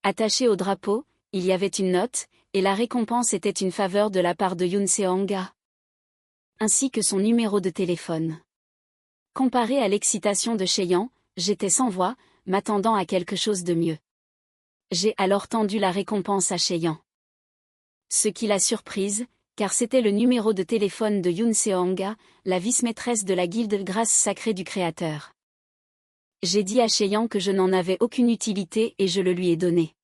Attachée au drapeau, il y avait une note, et la récompense était une faveur de la part de Yoon Seong-ga, ainsi que son numéro de téléphone. Comparé à l'excitation de Cheyenne, j'étais sans voix, m'attendant à quelque chose de mieux. J'ai alors tendu la récompense à Cheyenne. Ce qui l'a surprise, car c'était le numéro de téléphone de Yoon Seong-ga, la vice-maîtresse de la guilde Grâce Sacrée du Créateur. J'ai dit à Cheyang que je n'en avais aucune utilité et je le lui ai donné.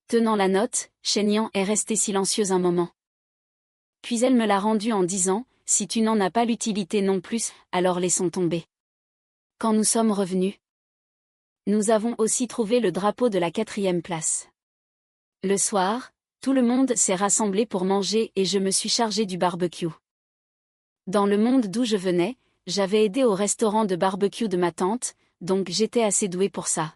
Tenant la note, Cheyang est restée silencieuse un moment. Puis elle me l'a rendue en disant, « Si tu n'en as pas l'utilité non plus, alors laissons tomber. » Quand nous sommes revenus, nous avons aussi trouvé le drapeau de la 4e place. Le soir, tout le monde s'est rassemblé pour manger et je me suis chargée du barbecue. Dans le monde d'où je venais, j'avais aidé au restaurant de barbecue de ma tante, donc j'étais assez douée pour ça.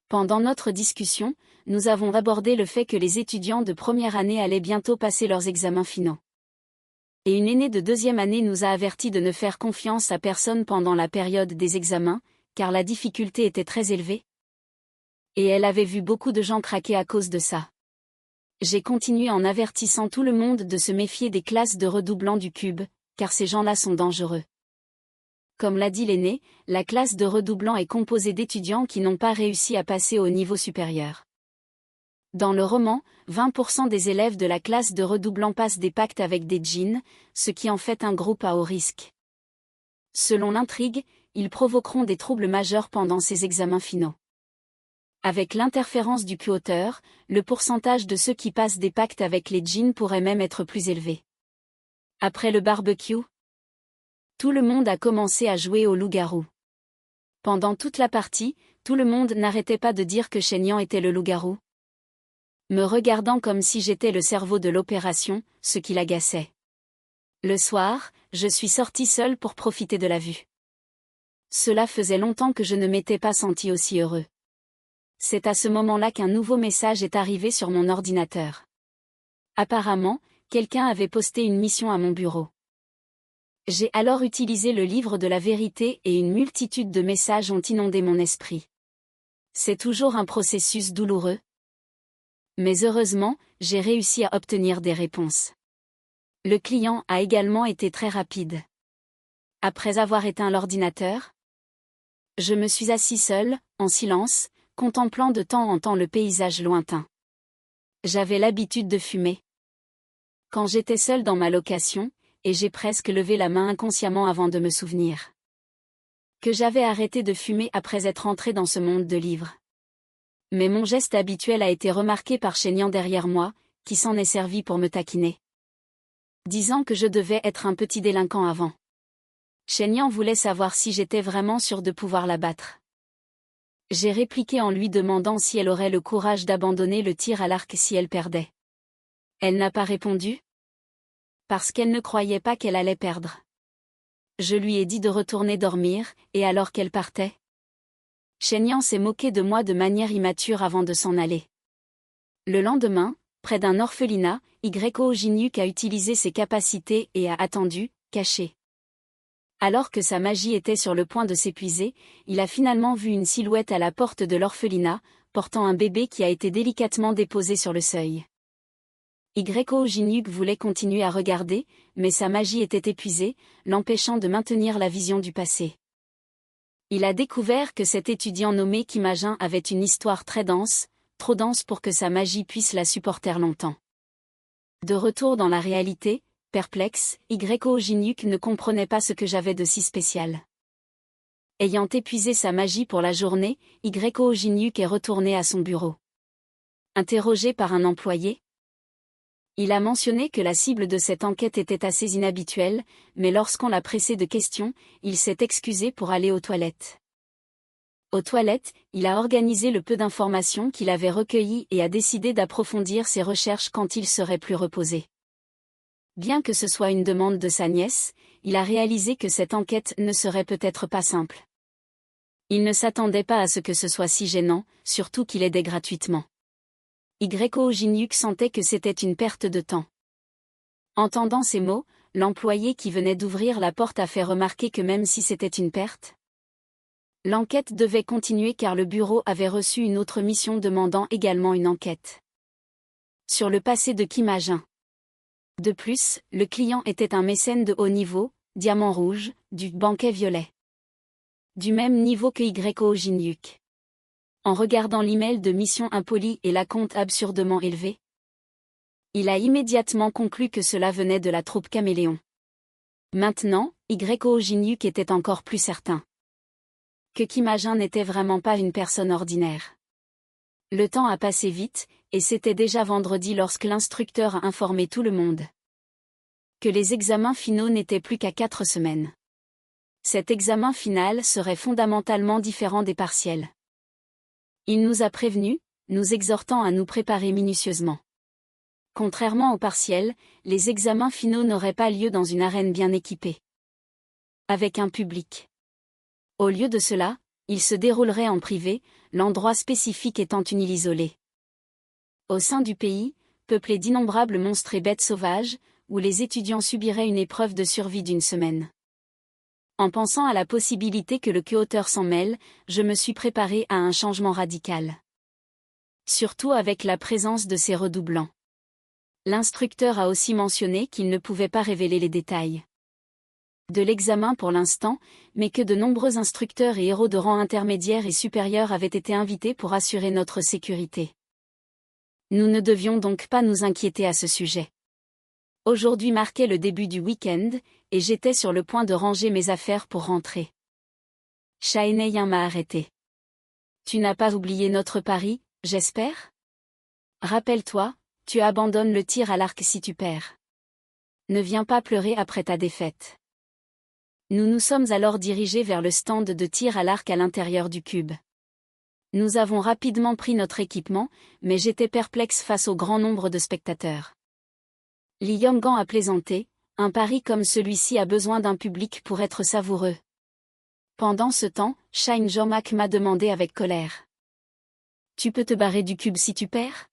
Pendant notre discussion, nous avons abordé le fait que les étudiants de première année allaient bientôt passer leurs examens finaux. Et une aînée de 2e année nous a avertis de ne faire confiance à personne pendant la période des examens, car la difficulté était très élevée. Et elle avait vu beaucoup de gens craquer à cause de ça. J'ai continué en avertissant tout le monde de se méfier des classes de redoublants du cube, car ces gens-là sont dangereux. Comme l'a dit l'aîné, la classe de redoublants est composée d'étudiants qui n'ont pas réussi à passer au niveau supérieur. Dans le roman, 20% des élèves de la classe de redoublants passent des pactes avec des djinns, ce qui en fait un groupe à haut risque. Selon l'intrigue, ils provoqueront des troubles majeurs pendant ces examens finaux. Avec l'interférence du Q-auteur, le pourcentage de ceux qui passent des pactes avec les djinns pourrait même être plus élevé. Après le barbecue, tout le monde a commencé à jouer au loup-garou. Pendant toute la partie, tout le monde n'arrêtait pas de dire que Cheyang était le loup-garou, me regardant comme si j'étais le cerveau de l'opération, ce qui l'agaçait. Le soir, je suis sortie seule pour profiter de la vue. Cela faisait longtemps que je ne m'étais pas senti aussi heureux. C'est à ce moment-là qu'un nouveau message est arrivé sur mon ordinateur. Apparemment, quelqu'un avait posté une mission à mon bureau. J'ai alors utilisé le livre de la vérité et une multitude de messages ont inondé mon esprit. C'est toujours un processus douloureux. Mais heureusement, j'ai réussi à obtenir des réponses. Le client a également été très rapide. Après avoir éteint l'ordinateur, je me suis assis seul, en silence, contemplant de temps en temps le paysage lointain. J'avais l'habitude de fumer. Quand j'étais seul dans ma location, et j'ai presque levé la main inconsciemment avant de me souvenir que j'avais arrêté de fumer après être entré dans ce monde de livres. Mais mon geste habituel a été remarqué par Cheyang derrière moi, qui s'en est servi pour me taquiner, disant que je devais être un petit délinquant avant. Cheyang voulait savoir si j'étais vraiment sûr de pouvoir la battre. J'ai répliqué en lui demandant si elle aurait le courage d'abandonner le tir à l'arc si elle perdait. Elle n'a pas répondu, parce qu'elle ne croyait pas qu'elle allait perdre. Je lui ai dit de retourner dormir, et alors qu'elle partait, Cheyang s'est moqué de moi de manière immature avant de s'en aller. Le lendemain, près d'un orphelinat, Yeo Jin-hyuk a utilisé ses capacités et a attendu, caché. Alors que sa magie était sur le point de s'épuiser, il a finalement vu une silhouette à la porte de l'orphelinat, portant un bébé qui a été délicatement déposé sur le seuil. Yeo Jin-hyuk voulait continuer à regarder, mais sa magie était épuisée, l'empêchant de maintenir la vision du passé. Il a découvert que cet étudiant nommé Kim Ha-jin avait une histoire très dense, trop dense pour que sa magie puisse la supporter longtemps. De retour dans la réalité, perplexe, Yeo Jin-hyuk ne comprenait pas ce que j'avais de si spécial. Ayant épuisé sa magie pour la journée, Yeo Jin-hyuk est retourné à son bureau. Interrogé par un employé, il a mentionné que la cible de cette enquête était assez inhabituelle, mais lorsqu'on l'a pressé de questions, il s'est excusé pour aller aux toilettes. Aux toilettes, il a organisé le peu d'informations qu'il avait recueillies et a décidé d'approfondir ses recherches quand il serait plus reposé. Bien que ce soit une demande de sa nièce, il a réalisé que cette enquête ne serait peut-être pas simple. Il ne s'attendait pas à ce que ce soit si gênant, surtout qu'il aidait gratuitement. Yeo Jin-hyuk sentait que c'était une perte de temps. Entendant ces mots, l'employé qui venait d'ouvrir la porte a fait remarquer que même si c'était une perte, l'enquête devait continuer car le bureau avait reçu une autre mission demandant également une enquête sur le passé de Kim Ha-jin. De plus, le client était un mécène de haut niveau, diamant rouge, du banquet violet. Du même niveau que Yeo Jin-hyuk. En regardant l'email de mission impolie et la compte absurdement élevée, Il a immédiatement conclu que cela venait de la troupe Caméléon. Maintenant, Yo Jin-yuk était encore plus certain que Kim Ha-jin n'était vraiment pas une personne ordinaire. Le temps a passé vite, et c'était déjà vendredi lorsque l'instructeur a informé tout le monde que les examens finaux n'étaient plus qu'à 4 semaines. Cet examen final serait fondamentalement différent des partiels. Il nous a prévenus, nous exhortant à nous préparer minutieusement. Contrairement aux partiels, les examens finaux n'auraient pas lieu dans une arène bien équipée, avec un public. Au lieu de cela, ils se dérouleraient en privé, l'endroit spécifique étant une île isolée. Au sein du pays, peuplé d'innombrables monstres et bêtes sauvages, où les étudiants subiraient une épreuve de survie d'1 semaine. En pensant à la possibilité que le queuauteur s'en mêle, je me suis préparé à un changement radical. Surtout avec la présence de ces redoublants. L'instructeur a aussi mentionné qu'il ne pouvait pas révéler les détails de l'examen pour l'instant, mais que de nombreux instructeurs et héros de rang intermédiaire et supérieur avaient été invités pour assurer notre sécurité. Nous ne devions donc pas nous inquiéter à ce sujet. Aujourd'hui marquait le début du week-end, et j'étais sur le point de ranger mes affaires pour rentrer. Chaeneyin m'a arrêté. Tu n'as pas oublié notre pari, j'espère? Rappelle-toi, tu abandonnes le tir à l'arc si tu perds. Ne viens pas pleurer après ta défaite. Nous nous sommes alors dirigés vers le stand de tir à l'arc à l'intérieur du cube. Nous avons rapidement pris notre équipement, mais j'étais perplexe face au grand nombre de spectateurs. Li Yonggan a plaisanté, un pari comme celui-ci a besoin d'un public pour être savoureux. Pendant ce temps, Shine Jomak m'a demandé avec colère. Tu peux te barrer du cube si tu perds?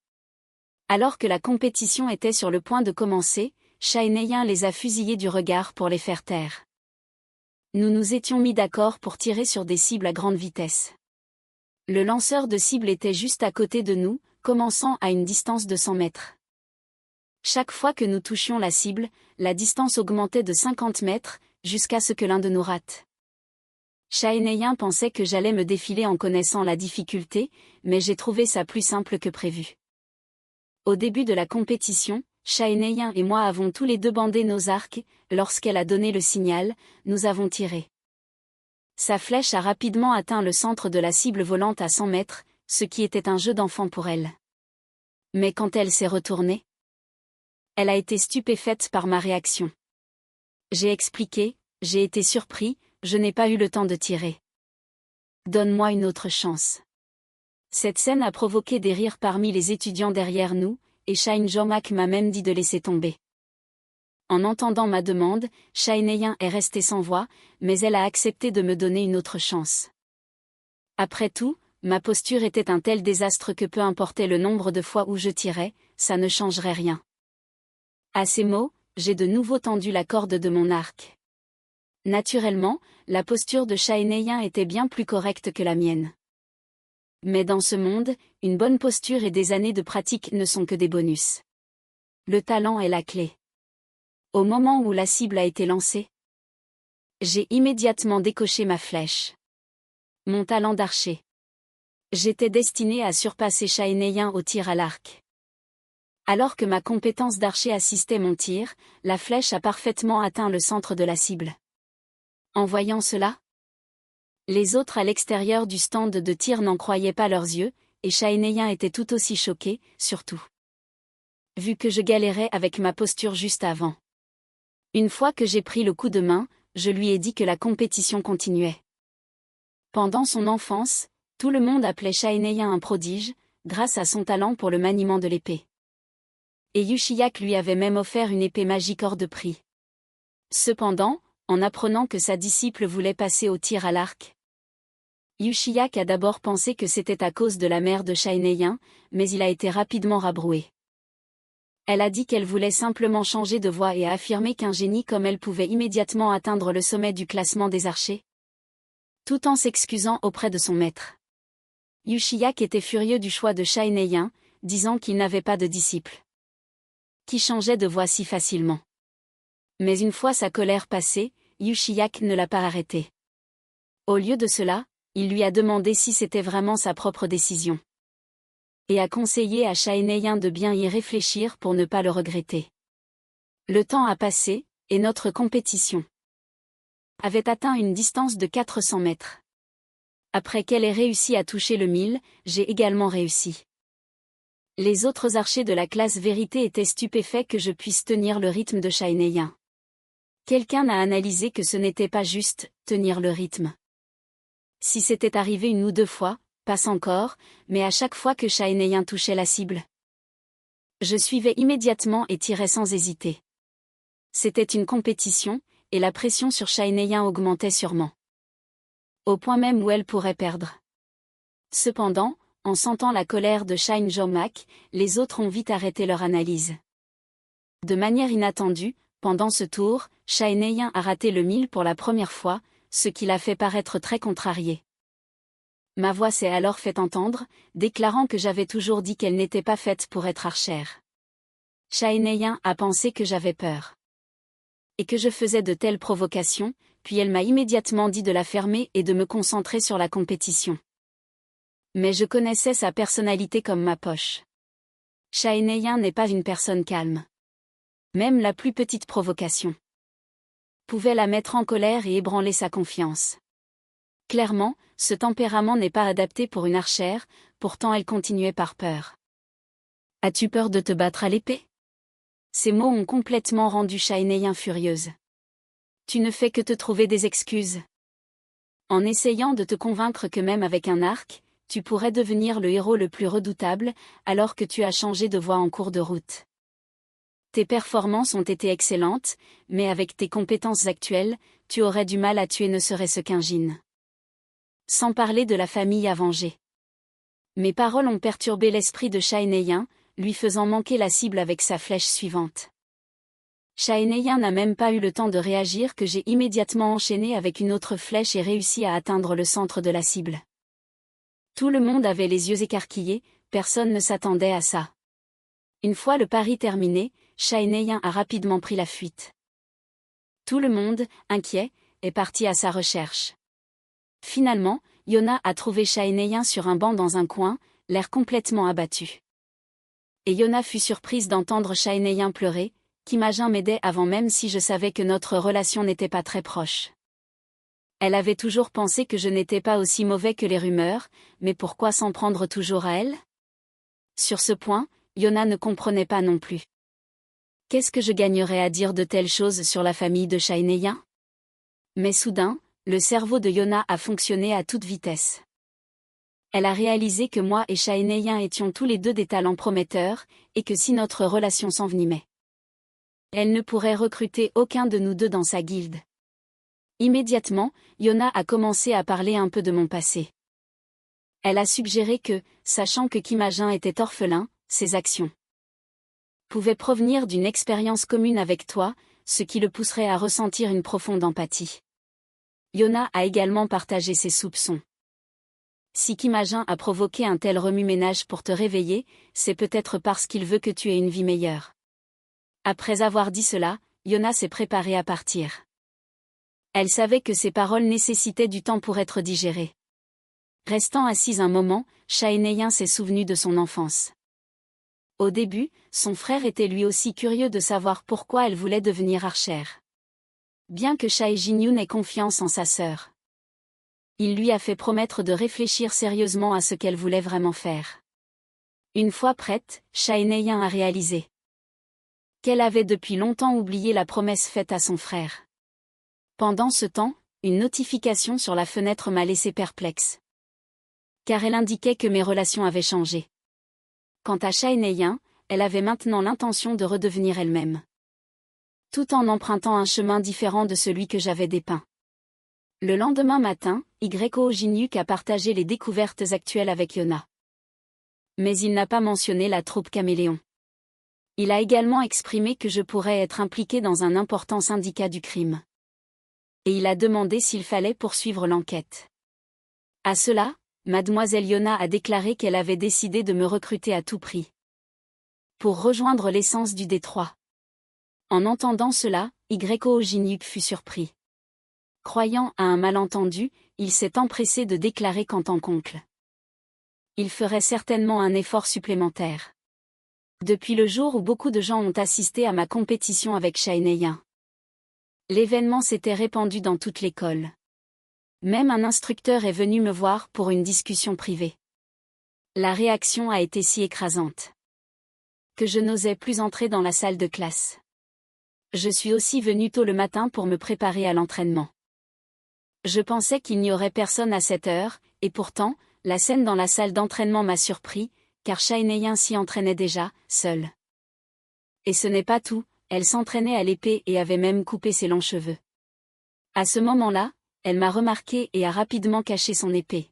Alors que la compétition était sur le point de commencer, Chaeneyin les a fusillés du regard pour les faire taire. Nous nous étions mis d'accord pour tirer sur des cibles à grande vitesse. Le lanceur de cible était juste à côté de nous, commençant à une distance de 100 mètres. Chaque fois que nous touchions la cible, la distance augmentait de 50 mètres, jusqu'à ce que l'un de nous rate. Chaeneyin pensait que j'allais me défiler en connaissant la difficulté, mais j'ai trouvé ça plus simple que prévu. Au début de la compétition, Chaeneyin et moi avons tous les deux bandé nos arcs, lorsqu'elle a donné le signal, nous avons tiré. Sa flèche a rapidement atteint le centre de la cible volante à 100 mètres, ce qui était un jeu d'enfant pour elle. Mais quand elle s'est retournée, elle a été stupéfaite par ma réaction. J'ai expliqué, j'ai été surpris, je n'ai pas eu le temps de tirer. Donne-moi une autre chance. Cette scène a provoqué des rires parmi les étudiants derrière nous, et Shine Jomak m'a même dit de laisser tomber. En entendant ma demande, Chaeneyin est restée sans voix, mais elle a accepté de me donner une autre chance. Après tout, ma posture était un tel désastre que peu importait le nombre de fois où je tirais, ça ne changerait rien. À ces mots, j'ai de nouveau tendu la corde de mon arc. Naturellement, la posture de Chaeneyin était bien plus correcte que la mienne. Mais dans ce monde, une bonne posture et des années de pratique ne sont que des bonus. Le talent est la clé. Au moment où la cible a été lancée, j'ai immédiatement décoché ma flèche. Mon talent d'archer. J'étais destiné à surpasser Chaeneyin au tir à l'arc. Alors que ma compétence d'archer assistait mon tir, la flèche a parfaitement atteint le centre de la cible. En voyant cela, les autres à l'extérieur du stand de tir n'en croyaient pas leurs yeux, et Chaeneyin était tout aussi choqué, surtout vu que je galérais avec ma posture juste avant. Une fois que j'ai pris le coup de main, je lui ai dit que la compétition continuait. Pendant son enfance, tout le monde appelait Chaeneyin un prodige, grâce à son talent pour le maniement de l'épée. Et Yushiyak lui avait même offert une épée magique hors de prix. Cependant, en apprenant que sa disciple voulait passer au tir à l'arc, Yushiyak a d'abord pensé que c'était à cause de la mère de Chaeneyin, mais il a été rapidement rabroué. Elle a dit qu'elle voulait simplement changer de voie et a affirmé qu'un génie comme elle pouvait immédiatement atteindre le sommet du classement des archers, tout en s'excusant auprès de son maître. Yushiyak était furieux du choix de Chaeneyin, disant qu'il n'avait pas de disciple qui changeait de voie si facilement. Mais une fois sa colère passée, Yushiyak ne l'a pas arrêté. Au lieu de cela, il lui a demandé si c'était vraiment sa propre décision. et a conseillé à Chaeneyin de bien y réfléchir pour ne pas le regretter. Le temps a passé, et notre compétition avait atteint une distance de 400 mètres. Après qu'elle ait réussi à toucher le 1000, j'ai également réussi. Les autres archers de la classe vérité étaient stupéfaits que je puisse tenir le rythme de Chaeneyin. Quelqu'un a analysé que ce n'était pas juste, tenir le rythme. Si c'était arrivé une ou deux fois, passe encore, mais à chaque fois que Chaeneyin touchait la cible, je suivais immédiatement et tirais sans hésiter. C'était une compétition, et la pression sur Chaeneyin augmentait sûrement. Au point même où elle pourrait perdre. Cependant, en sentant la colère de Chaen Jomak, les autres ont vite arrêté leur analyse. De manière inattendue, pendant ce tour, Chaeneyin a raté le 1000 pour la première fois, ce qui l'a fait paraître très contrarié. Ma voix s'est alors fait entendre, déclarant que j'avais toujours dit qu'elle n'était pas faite pour être archère. Chaeneyin a pensé que j'avais peur. Et que je faisais de telles provocations, puis elle m'a immédiatement dit de la fermer et de me concentrer sur la compétition. Mais je connaissais sa personnalité comme ma poche. Chaeneyin n'est pas une personne calme. Même la plus petite provocation pouvait la mettre en colère et ébranler sa confiance. Clairement, ce tempérament n'est pas adapté pour une archère, pourtant elle continuait par peur. « As-tu peur de te battre à l'épée ?» Ces mots ont complètement rendu Chaeneyin furieuse. « Tu ne fais que te trouver des excuses. En essayant de te convaincre que même avec un arc, tu pourrais devenir le héros le plus redoutable, alors que tu as changé de voie en cours de route. Tes performances ont été excellentes, mais avec tes compétences actuelles, tu aurais du mal à tuer ne serait-ce qu'un Jin. Sans parler de la famille à venger. » Mes paroles ont perturbé l'esprit de Chaeneyin, lui faisant manquer la cible avec sa flèche suivante. Chaeneyin n'a même pas eu le temps de réagir que j'ai immédiatement enchaîné avec une autre flèche et réussi à atteindre le centre de la cible. Tout le monde avait les yeux écarquillés, personne ne s'attendait à ça. Une fois le pari terminé, Chaeneyin a rapidement pris la fuite. Tout le monde, inquiet, est parti à sa recherche. Finalement, Yona a trouvé Chaeneyin sur un banc dans un coin, l'air complètement abattu. Et Yona fut surprise d'entendre Chaeneyin pleurer, qu'Imagin m'aidait avant même si je savais que notre relation n'était pas très proche. Elle avait toujours pensé que je n'étais pas aussi mauvais que les rumeurs, mais pourquoi s'en prendre toujours à elle? Sur ce point, Yona ne comprenait pas non plus. Qu'est-ce que je gagnerais à dire de telles choses sur la famille de Chaeneyin? Mais soudain, le cerveau de Yona a fonctionné à toute vitesse. Elle a réalisé que moi et Chaeneyin étions tous les deux des talents prometteurs, et que si notre relation s'envenimait, elle ne pourrait recruter aucun de nous deux dans sa guilde. Immédiatement, Yona a commencé à parler un peu de mon passé. Elle a suggéré que, sachant que Kimagin était orphelin, ses actions pouvaient provenir d'une expérience commune avec toi, ce qui le pousserait à ressentir une profonde empathie. Yona a également partagé ses soupçons. Si Kimagin a provoqué un tel remue-ménage pour te réveiller, c'est peut-être parce qu'il veut que tu aies une vie meilleure. Après avoir dit cela, Yona s'est préparée à partir. Elle savait que ses paroles nécessitaient du temps pour être digérées. Restant assise un moment, Chaeneyin s'est souvenu de son enfance. Au début, son frère était lui aussi curieux de savoir pourquoi elle voulait devenir archère. Bien que Chae Jinyun ait confiance en sa sœur, il lui a fait promettre de réfléchir sérieusement à ce qu'elle voulait vraiment faire. Une fois prête, Chaeneyin a réalisé qu'elle avait depuis longtemps oublié la promesse faite à son frère. Pendant ce temps, une notification sur la fenêtre m'a laissé perplexe. Car elle indiquait que mes relations avaient changé. Quant à Chaeneyin, elle avait maintenant l'intention de redevenir elle-même. Tout en empruntant un chemin différent de celui que j'avais dépeint. Le lendemain matin, Yko Jinyuk a partagé les découvertes actuelles avec Yona. Mais il n'a pas mentionné la troupe Caméléon. Il a également exprimé que je pourrais être impliqué dans un important syndicat du crime. Et il a demandé s'il fallait poursuivre l'enquête. À cela, Mademoiselle Yona a déclaré qu'elle avait décidé de me recruter à tout prix. Pour rejoindre l'essence du détroit. En entendant cela, Yko Jinyuk fut surpris. Croyant à un malentendu, il s'est empressé de déclarer qu'en tant qu'oncle, Il ferait certainement un effort supplémentaire. Depuis le jour où beaucoup de gens ont assisté à ma compétition avec Shaineyan. L'événement s'était répandu dans toute l'école. Même un instructeur est venu me voir pour une discussion privée. La réaction a été si écrasante que je n'osais plus entrer dans la salle de classe. Je suis aussi venu tôt le matin pour me préparer à l'entraînement. Je pensais qu'il n'y aurait personne à cette heure, et pourtant, la scène dans la salle d'entraînement m'a surpris, car Shaineyan s'y entraînait déjà, seule. Et ce n'est pas tout, elle s'entraînait à l'épée et avait même coupé ses longs cheveux. À ce moment-là, elle m'a remarqué et a rapidement caché son épée.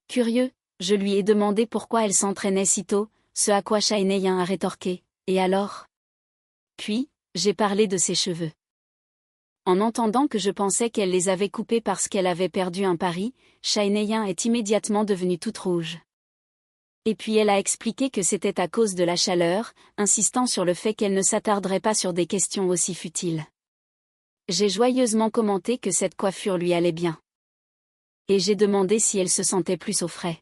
Curieux, je lui ai demandé pourquoi elle s'entraînait si tôt, ce à quoi Shaineyan a rétorqué, « Et alors ?» Puis, j'ai parlé de ses cheveux. En entendant que je pensais qu'elle les avait coupés parce qu'elle avait perdu un pari, Shaineyan est immédiatement devenue toute rouge. Et puis elle a expliqué que c'était à cause de la chaleur, insistant sur le fait qu'elle ne s'attarderait pas sur des questions aussi futiles. J'ai joyeusement commenté que cette coiffure lui allait bien. Et j'ai demandé si elle se sentait plus au frais.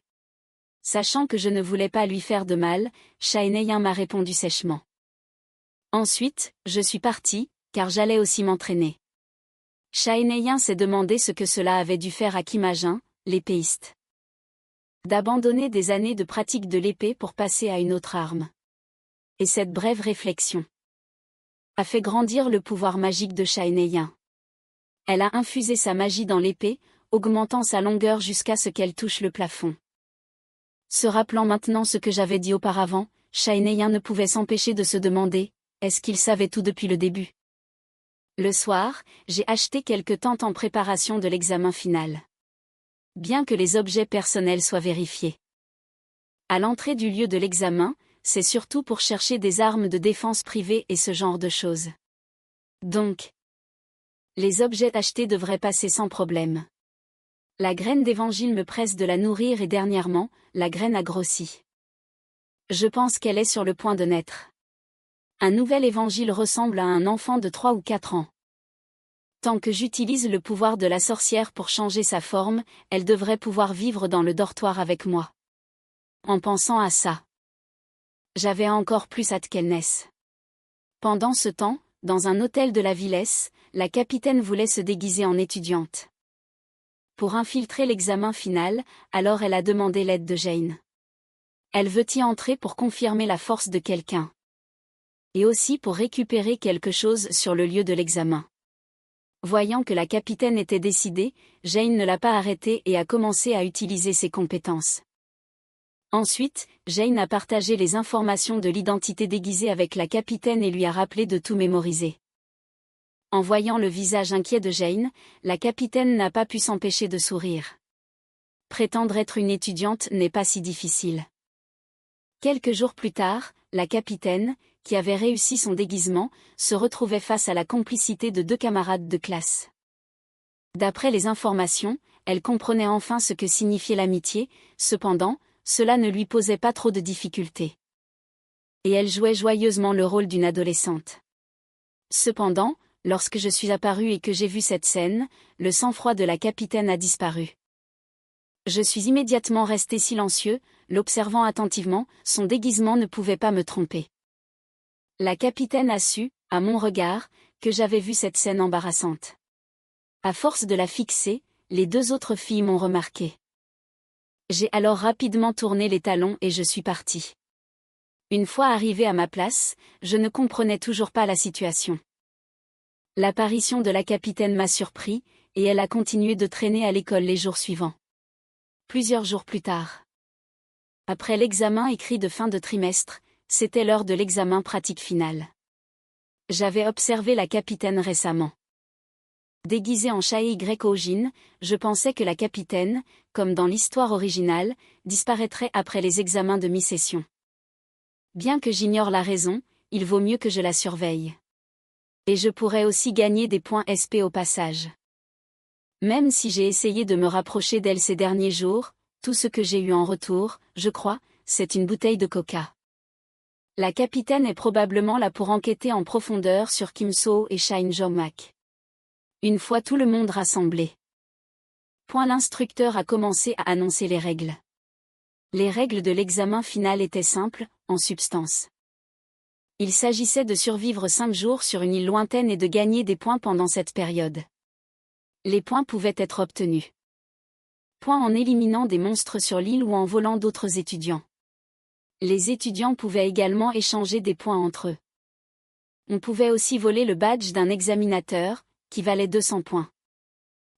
Sachant que je ne voulais pas lui faire de mal, Shaineyan m'a répondu sèchement. Ensuite, je suis partie, car j'allais aussi m'entraîner. Shaineyan s'est demandé ce que cela avait dû faire à Kim Ha-jin, l'épéiste. D'abandonner des années de pratique de l'épée pour passer à une autre arme. Et cette brève réflexion a fait grandir le pouvoir magique de Shaineyan. Elle a infusé sa magie dans l'épée, augmentant sa longueur jusqu'à ce qu'elle touche le plafond. Se rappelant maintenant ce que j'avais dit auparavant, Shaineyan ne pouvait s'empêcher de se demander, est-ce qu'il savait tout depuis le début? Le soir, j'ai acheté quelques tentes en préparation de l'examen final. Bien que les objets personnels soient vérifiés. À l'entrée du lieu de l'examen, c'est surtout pour chercher des armes de défense privée et ce genre de choses. Donc, les objets achetés devraient passer sans problème. La graine d'évangile me presse de la nourrir et dernièrement, la graine a grossi. Je pense qu'elle est sur le point de naître. Un nouvel évangile ressemble à un enfant de 3 ou 4 ans. Tant que j'utilise le pouvoir de la sorcière pour changer sa forme, elle devrait pouvoir vivre dans le dortoir avec moi. En pensant à ça, j'avais encore plus hâte qu'elle naisse. Pendant ce temps, dans un hôtel de la Villesse, la capitaine voulait se déguiser en étudiante. Pour infiltrer l'examen final, alors elle a demandé l'aide de Jane. Elle veut y entrer pour confirmer la force de quelqu'un. Et aussi pour récupérer quelque chose sur le lieu de l'examen. Voyant que la capitaine était décidée, Jane ne l'a pas arrêtée et a commencé à utiliser ses compétences. Ensuite, Jane a partagé les informations de l'identité déguisée avec la capitaine et lui a rappelé de tout mémoriser. En voyant le visage inquiet de Jane, la capitaine n'a pas pu s'empêcher de sourire. Prétendre être une étudiante n'est pas si difficile. Quelques jours plus tard, la capitaine, qui avait réussi son déguisement, se retrouvait face à la complicité de 2 camarades de classe. D'après les informations, elle comprenait enfin ce que signifiait l'amitié, cependant, cela ne lui posait pas trop de difficultés. Et elle jouait joyeusement le rôle d'une adolescente. Cependant, lorsque je suis apparue et que j'ai vu cette scène, le sang-froid de la capitaine a disparu. Je suis immédiatement resté silencieux, l'observant attentivement, son déguisement ne pouvait pas me tromper. La capitaine a su, à mon regard, que j'avais vu cette scène embarrassante. À force de la fixer, les 2 autres filles m'ont remarqué. J'ai alors rapidement tourné les talons et je suis partie. Une fois arrivée à ma place, je ne comprenais toujours pas la situation. L'apparition de la capitaine m'a surpris, et elle a continué de traîner à l'école les jours suivants. Plusieurs jours plus tard. Après l'examen écrit de fin de trimestre, c'était l'heure de l'examen pratique final. J'avais observé la capitaine récemment. Déguisée en Shai-Ojin, je pensais que la capitaine, comme dans l'histoire originale, disparaîtrait après les examens de mi-session. Bien que j'ignore la raison, il vaut mieux que je la surveille. Et je pourrais aussi gagner des points SP au passage. Même si j'ai essayé de me rapprocher d'elle ces derniers jours, tout ce que j'ai eu en retour, je crois, c'est une bouteille de coca. La capitaine est probablement là pour enquêter en profondeur sur Kim So et Shine Jong-mak. Une fois tout le monde rassemblé. L'instructeur a commencé à annoncer les règles. Les règles de l'examen final étaient simples, en substance. Il s'agissait de survivre 5 jours sur une île lointaine et de gagner des points pendant cette période. Les points pouvaient être obtenus. Points en éliminant des monstres sur l'île ou en volant d'autres étudiants. Les étudiants pouvaient également échanger des points entre eux. On pouvait aussi voler le badge d'un examinateur, qui valait 200 points.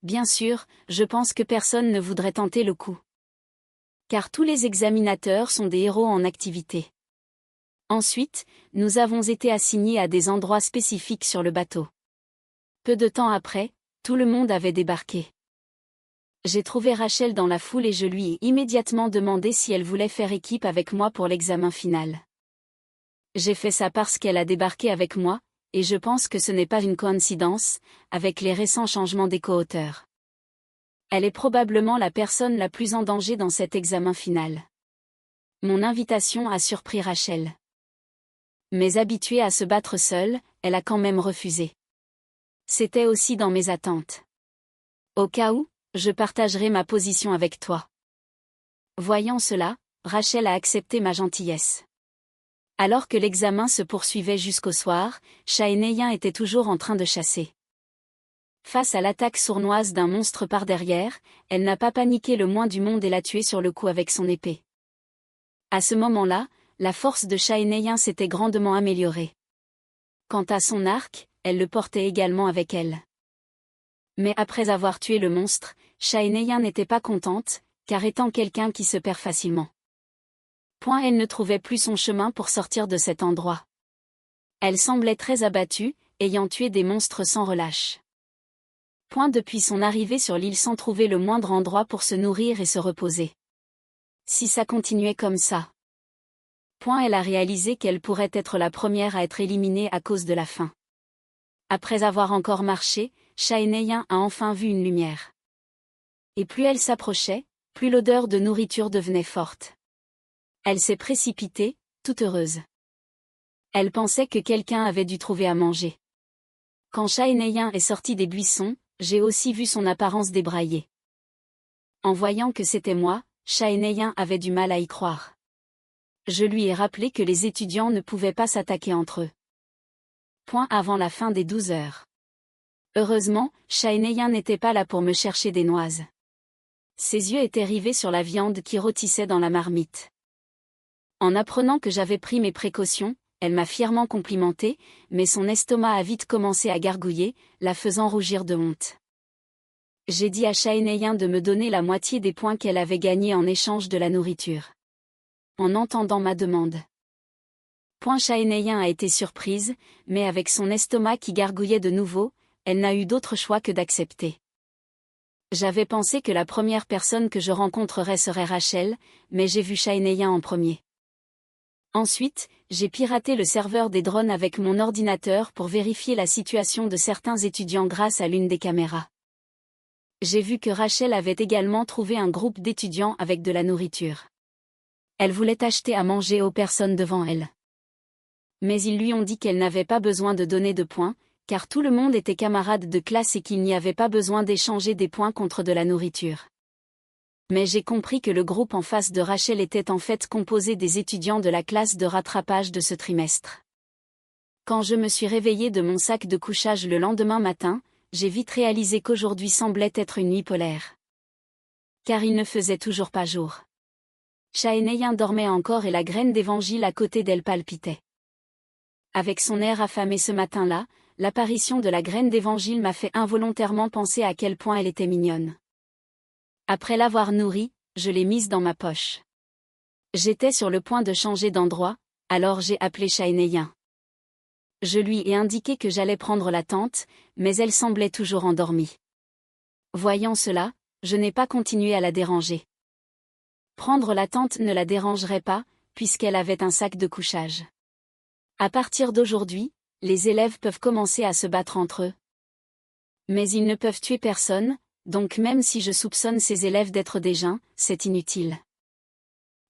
Bien sûr, je pense que personne ne voudrait tenter le coup. Car tous les examinateurs sont des héros en activité. Ensuite, nous avons été assignés à des endroits spécifiques sur le bateau. Peu de temps après, tout le monde avait débarqué. J'ai trouvé Rachel dans la foule et je lui ai immédiatement demandé si elle voulait faire équipe avec moi pour l'examen final. J'ai fait ça parce qu'elle a débarqué avec moi, et je pense que ce n'est pas une coïncidence, avec les récents changements des co-auteurs. Elle est probablement la personne la plus en danger dans cet examen final. Mon invitation a surpris Rachel. Mais habituée à se battre seule, elle a quand même refusé. C'était aussi dans mes attentes. Au cas où, je partagerai ma position avec toi. Voyant cela, Rachel a accepté ma gentillesse. Alors que l'examen se poursuivait jusqu'au soir, Chaheenayan était toujours en train de chasser. Face à l'attaque sournoise d'un monstre par derrière, elle n'a pas paniqué le moins du monde et l'a tué sur le coup avec son épée. À ce moment-là, la force de Chaheenayan s'était grandement améliorée. Quant à son arc, elle le portait également avec elle. Mais après avoir tué le monstre, Chaheenayan n'était pas contente, car étant quelqu'un qui se perd facilement. Elle ne trouvait plus son chemin pour sortir de cet endroit. Elle semblait très abattue, ayant tué des monstres sans relâche. Depuis son arrivée sur l'île sans trouver le moindre endroit pour se nourrir et se reposer. Si ça continuait comme ça. Elle a réalisé qu'elle pourrait être la première à être éliminée à cause de la faim. Après avoir encore marché, Chaheenayan a enfin vu une lumière. Et plus elle s'approchait, plus l'odeur de nourriture devenait forte. Elle s'est précipitée, toute heureuse. Elle pensait que quelqu'un avait dû trouver à manger. Quand Chaheenayan est sorti des buissons, j'ai aussi vu son apparence débraillée. En voyant que c'était moi, Chaheenayan avait du mal à y croire. Je lui ai rappelé que les étudiants ne pouvaient pas s'attaquer entre eux. Avant la fin des 12 heures. Heureusement, Chaheenayan n'était pas là pour me chercher des noises. Ses yeux étaient rivés sur la viande qui rôtissait dans la marmite. En apprenant que j'avais pris mes précautions, elle m'a fièrement complimenté, mais son estomac a vite commencé à gargouiller, la faisant rougir de honte. J'ai dit à Chaheenayan de me donner la moitié des points qu'elle avait gagnés en échange de la nourriture. En entendant ma demande. Chaheenayan a été surprise, mais avec son estomac qui gargouillait de nouveau, elle n'a eu d'autre choix que d'accepter. J'avais pensé que la première personne que je rencontrerais serait Rachel, mais j'ai vu Chaheenayan en premier. Ensuite, j'ai piraté le serveur des drones avec mon ordinateur pour vérifier la situation de certains étudiants grâce à l'une des caméras. J'ai vu que Rachel avait également trouvé un groupe d'étudiants avec de la nourriture. Elle voulait acheter à manger aux personnes devant elle. Mais ils lui ont dit qu'elle n'avait pas besoin de donner de points, car tout le monde était camarade de classe et qu'il n'y avait pas besoin d'échanger des points contre de la nourriture. Mais j'ai compris que le groupe en face de Rachel était en fait composé des étudiants de la classe de rattrapage de ce trimestre. Quand je me suis réveillée de mon sac de couchage le lendemain matin, j'ai vite réalisé qu'aujourd'hui semblait être une nuit polaire. Car il ne faisait toujours pas jour. Chaheenayan dormait encore et la graine d'évangile à côté d'elle palpitait. Avec son air affamé ce matin-là, l'apparition de la graine d'évangile m'a fait involontairement penser à quel point elle était mignonne. Après l'avoir nourrie, je l'ai mise dans ma poche. J'étais sur le point de changer d'endroit, alors j'ai appelé Chaheenayan. Je lui ai indiqué que j'allais prendre la tente, mais elle semblait toujours endormie. Voyant cela, je n'ai pas continué à la déranger. Prendre la tente ne la dérangerait pas, puisqu'elle avait un sac de couchage. À partir d'aujourd'hui, les élèves peuvent commencer à se battre entre eux. Mais ils ne peuvent tuer personne, donc même si je soupçonne ces élèves d'être des gens, c'est inutile.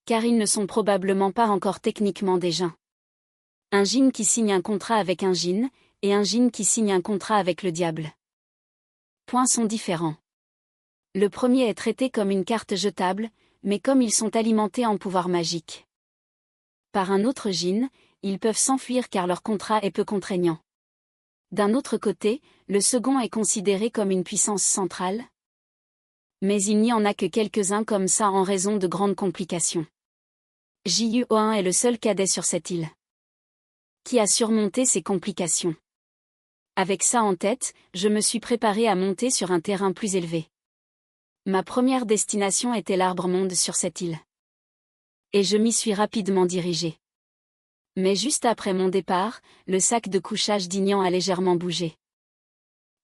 Car ils ne sont probablement pas encore techniquement des gens. Un djinn qui signe un contrat avec un djinn, et un djinn qui signe un contrat avec le diable. Sont différents. Le premier est traité comme une carte jetable, mais comme ils sont alimentés en pouvoir magique par un autre djinn, ils peuvent s'enfuir car leur contrat est peu contraignant. D'un autre côté, le second est considéré comme une puissance centrale. Mais il n'y en a que quelques-uns comme ça en raison de grandes complications. Jiuan est le seul cadet sur cette île qui a surmonté ces complications. Avec ça en tête, je me suis préparé à monter sur un terrain plus élevé. Ma première destination était l'arbre-monde sur cette île. Et je m'y suis rapidement dirigé. Mais juste après mon départ, le sac de couchage d'Ignan a légèrement bougé.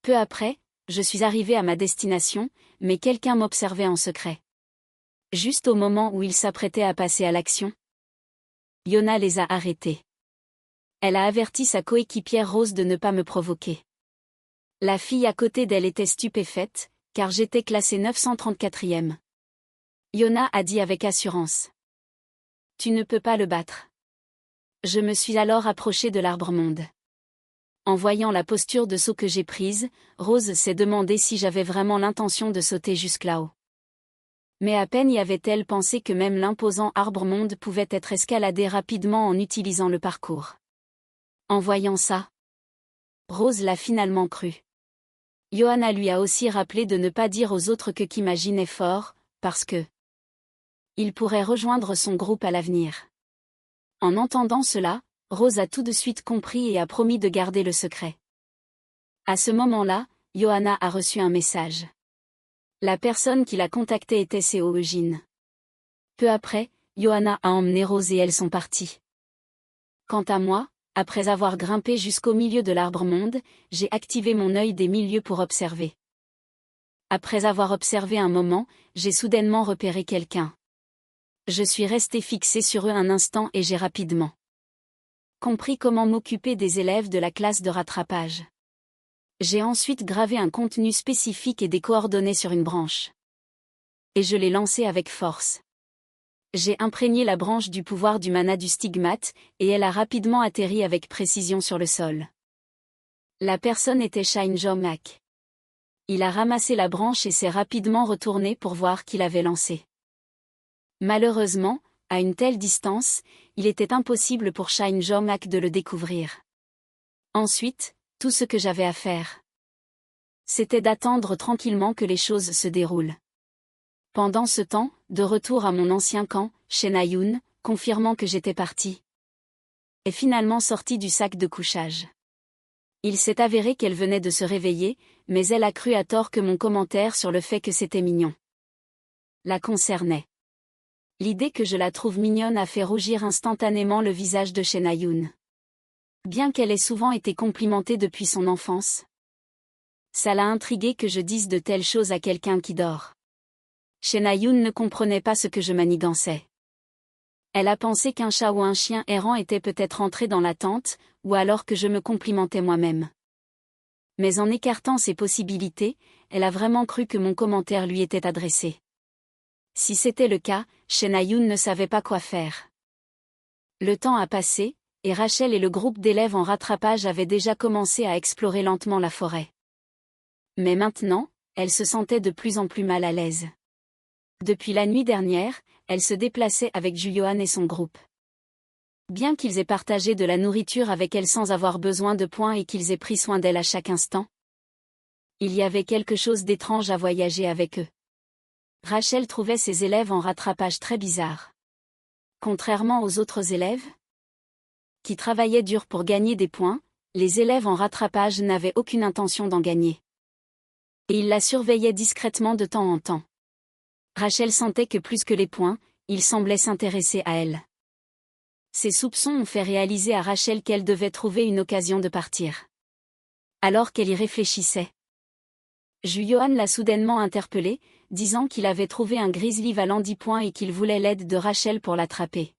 Peu après, je suis arrivé à ma destination, mais quelqu'un m'observait en secret. Juste au moment où il s'apprêtait à passer à l'action, Yona les a arrêtés. Elle a averti sa coéquipière Rose de ne pas me provoquer. La fille à côté d'elle était stupéfaite, car j'étais classée 934e. Yona a dit avec assurance. « Tu ne peux pas le battre. » Je me suis alors approchée de l'arbre-monde. En voyant la posture de saut que j'ai prise, Rose s'est demandé si j'avais vraiment l'intention de sauter jusque là-haut. Mais à peine y avait-elle pensé que même l'imposant arbre-monde pouvait être escaladé rapidement en utilisant le parcours. En voyant ça, Rose l'a finalement cru. Johanna lui a aussi rappelé de ne pas dire aux autres que qu'imagine est fort, parce que il pourrait rejoindre son groupe à l'avenir. En entendant cela, Rose a tout de suite compris et a promis de garder le secret. À ce moment-là, Johanna a reçu un message. La personne qui l'a contactée était Seo Eugene. Peu après, Johanna a emmené Rose et elles sont parties. Quant à moi, après avoir grimpé jusqu'au milieu de l'arbre-monde, j'ai activé mon œil des milieux pour observer. Après avoir observé un moment, j'ai soudainement repéré quelqu'un. Je suis resté fixé sur eux un instant et j'ai rapidement compris comment m'occuper des élèves de la classe de rattrapage. J'ai ensuite gravé un contenu spécifique et des coordonnées sur une branche. Et je l'ai lancé avec force. J'ai imprégné la branche du pouvoir du mana du stigmate, et elle a rapidement atterri avec précision sur le sol. La personne était Shine Jomak. Il a ramassé la branche et s'est rapidement retourné pour voir qui l'avait lancée. Malheureusement, à une telle distance, il était impossible pour Shine Jomak de le découvrir. Ensuite, tout ce que j'avais à faire, c'était d'attendre tranquillement que les choses se déroulent. Pendant ce temps, de retour à mon ancien camp, Shenayun, confirmant que j'étais parti, est finalement sortie du sac de couchage. Il s'est avéré qu'elle venait de se réveiller, mais elle a cru à tort que mon commentaire sur le fait que c'était mignon la concernait. L'idée que je la trouve mignonne a fait rougir instantanément le visage de Shenayun. Bien qu'elle ait souvent été complimentée depuis son enfance, ça l'a intriguée que je dise de telles choses à quelqu'un qui dort. Shenayun ne comprenait pas ce que je manigançais. Elle a pensé qu'un chat ou un chien errant était peut-être entré dans la tente, ou alors que je me complimentais moi-même. Mais en écartant ces possibilités, elle a vraiment cru que mon commentaire lui était adressé. Si c'était le cas, Shenayun ne savait pas quoi faire. Le temps a passé, et Rachel et le groupe d'élèves en rattrapage avaient déjà commencé à explorer lentement la forêt. Mais maintenant, elle se sentait de plus en plus mal à l'aise. Depuis la nuit dernière, elle se déplaçait avec Juyohan et son groupe. Bien qu'ils aient partagé de la nourriture avec elle sans avoir besoin de points et qu'ils aient pris soin d'elle à chaque instant, il y avait quelque chose d'étrange à voyager avec eux. Rachel trouvait ses élèves en rattrapage très bizarres. Contrairement aux autres élèves, qui travaillaient dur pour gagner des points, les élèves en rattrapage n'avaient aucune intention d'en gagner. Et ils la surveillaient discrètement de temps en temps. Rachel sentait que plus que les points, ils semblaient s'intéresser à elle. Ses soupçons ont fait réaliser à Rachel qu'elle devait trouver une occasion de partir. Alors qu'elle y réfléchissait, Juyohan l'a soudainement interpellée, disant qu'il avait trouvé un grizzly valant 10 points et qu'il voulait l'aide de Rachel pour l'attraper.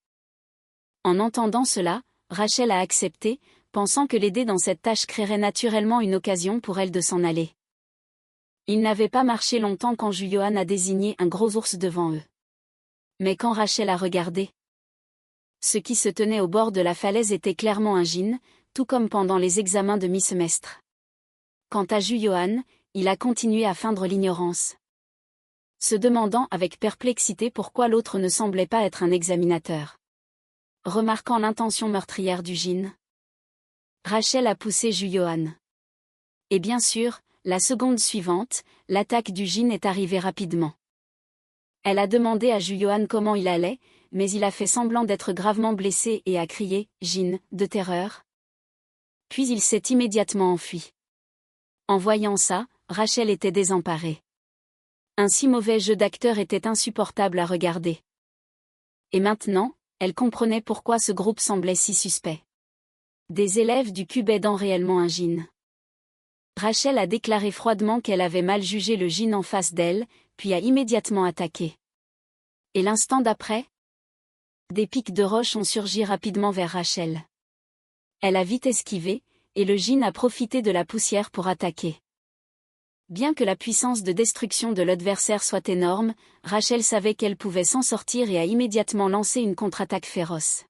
En entendant cela, Rachel a accepté, pensant que l'aider dans cette tâche créerait naturellement une occasion pour elle de s'en aller. Il n'avait pas marché longtemps quand Juyohan a désigné un gros ours devant eux. Mais quand Rachel a regardé, ce qui se tenait au bord de la falaise était clairement un djinn, tout comme pendant les examens de mi-semestre. Quant à Juyohan, il a continué à feindre l'ignorance. se demandant avec perplexité pourquoi l'autre ne semblait pas être un examinateur. Remarquant l'intention meurtrière du Jin, Rachel a poussé Ju-Yohan. Et bien sûr, la seconde suivante, l'attaque du Jin est arrivée rapidement. Elle a demandé à Ju-Yohan comment il allait, mais il a fait semblant d'être gravement blessé et a crié « Jin » de terreur. Puis il s'est immédiatement enfui. En voyant ça, Rachel était désemparée. Un si mauvais jeu d'acteur était insupportable à regarder. Et maintenant, elle comprenait pourquoi ce groupe semblait si suspect. Des élèves du cube aidant réellement un Jin. Rachel a déclaré froidement qu'elle avait mal jugé le Jin en face d'elle, puis a immédiatement attaqué. Et l'instant d'après, des pics de roches ont surgi rapidement vers Rachel. Elle a vite esquivé, et le Jin a profité de la poussière pour attaquer. Bien que la puissance de destruction de l'adversaire soit énorme, Rachel savait qu'elle pouvait s'en sortir et a immédiatement lancé une contre-attaque féroce.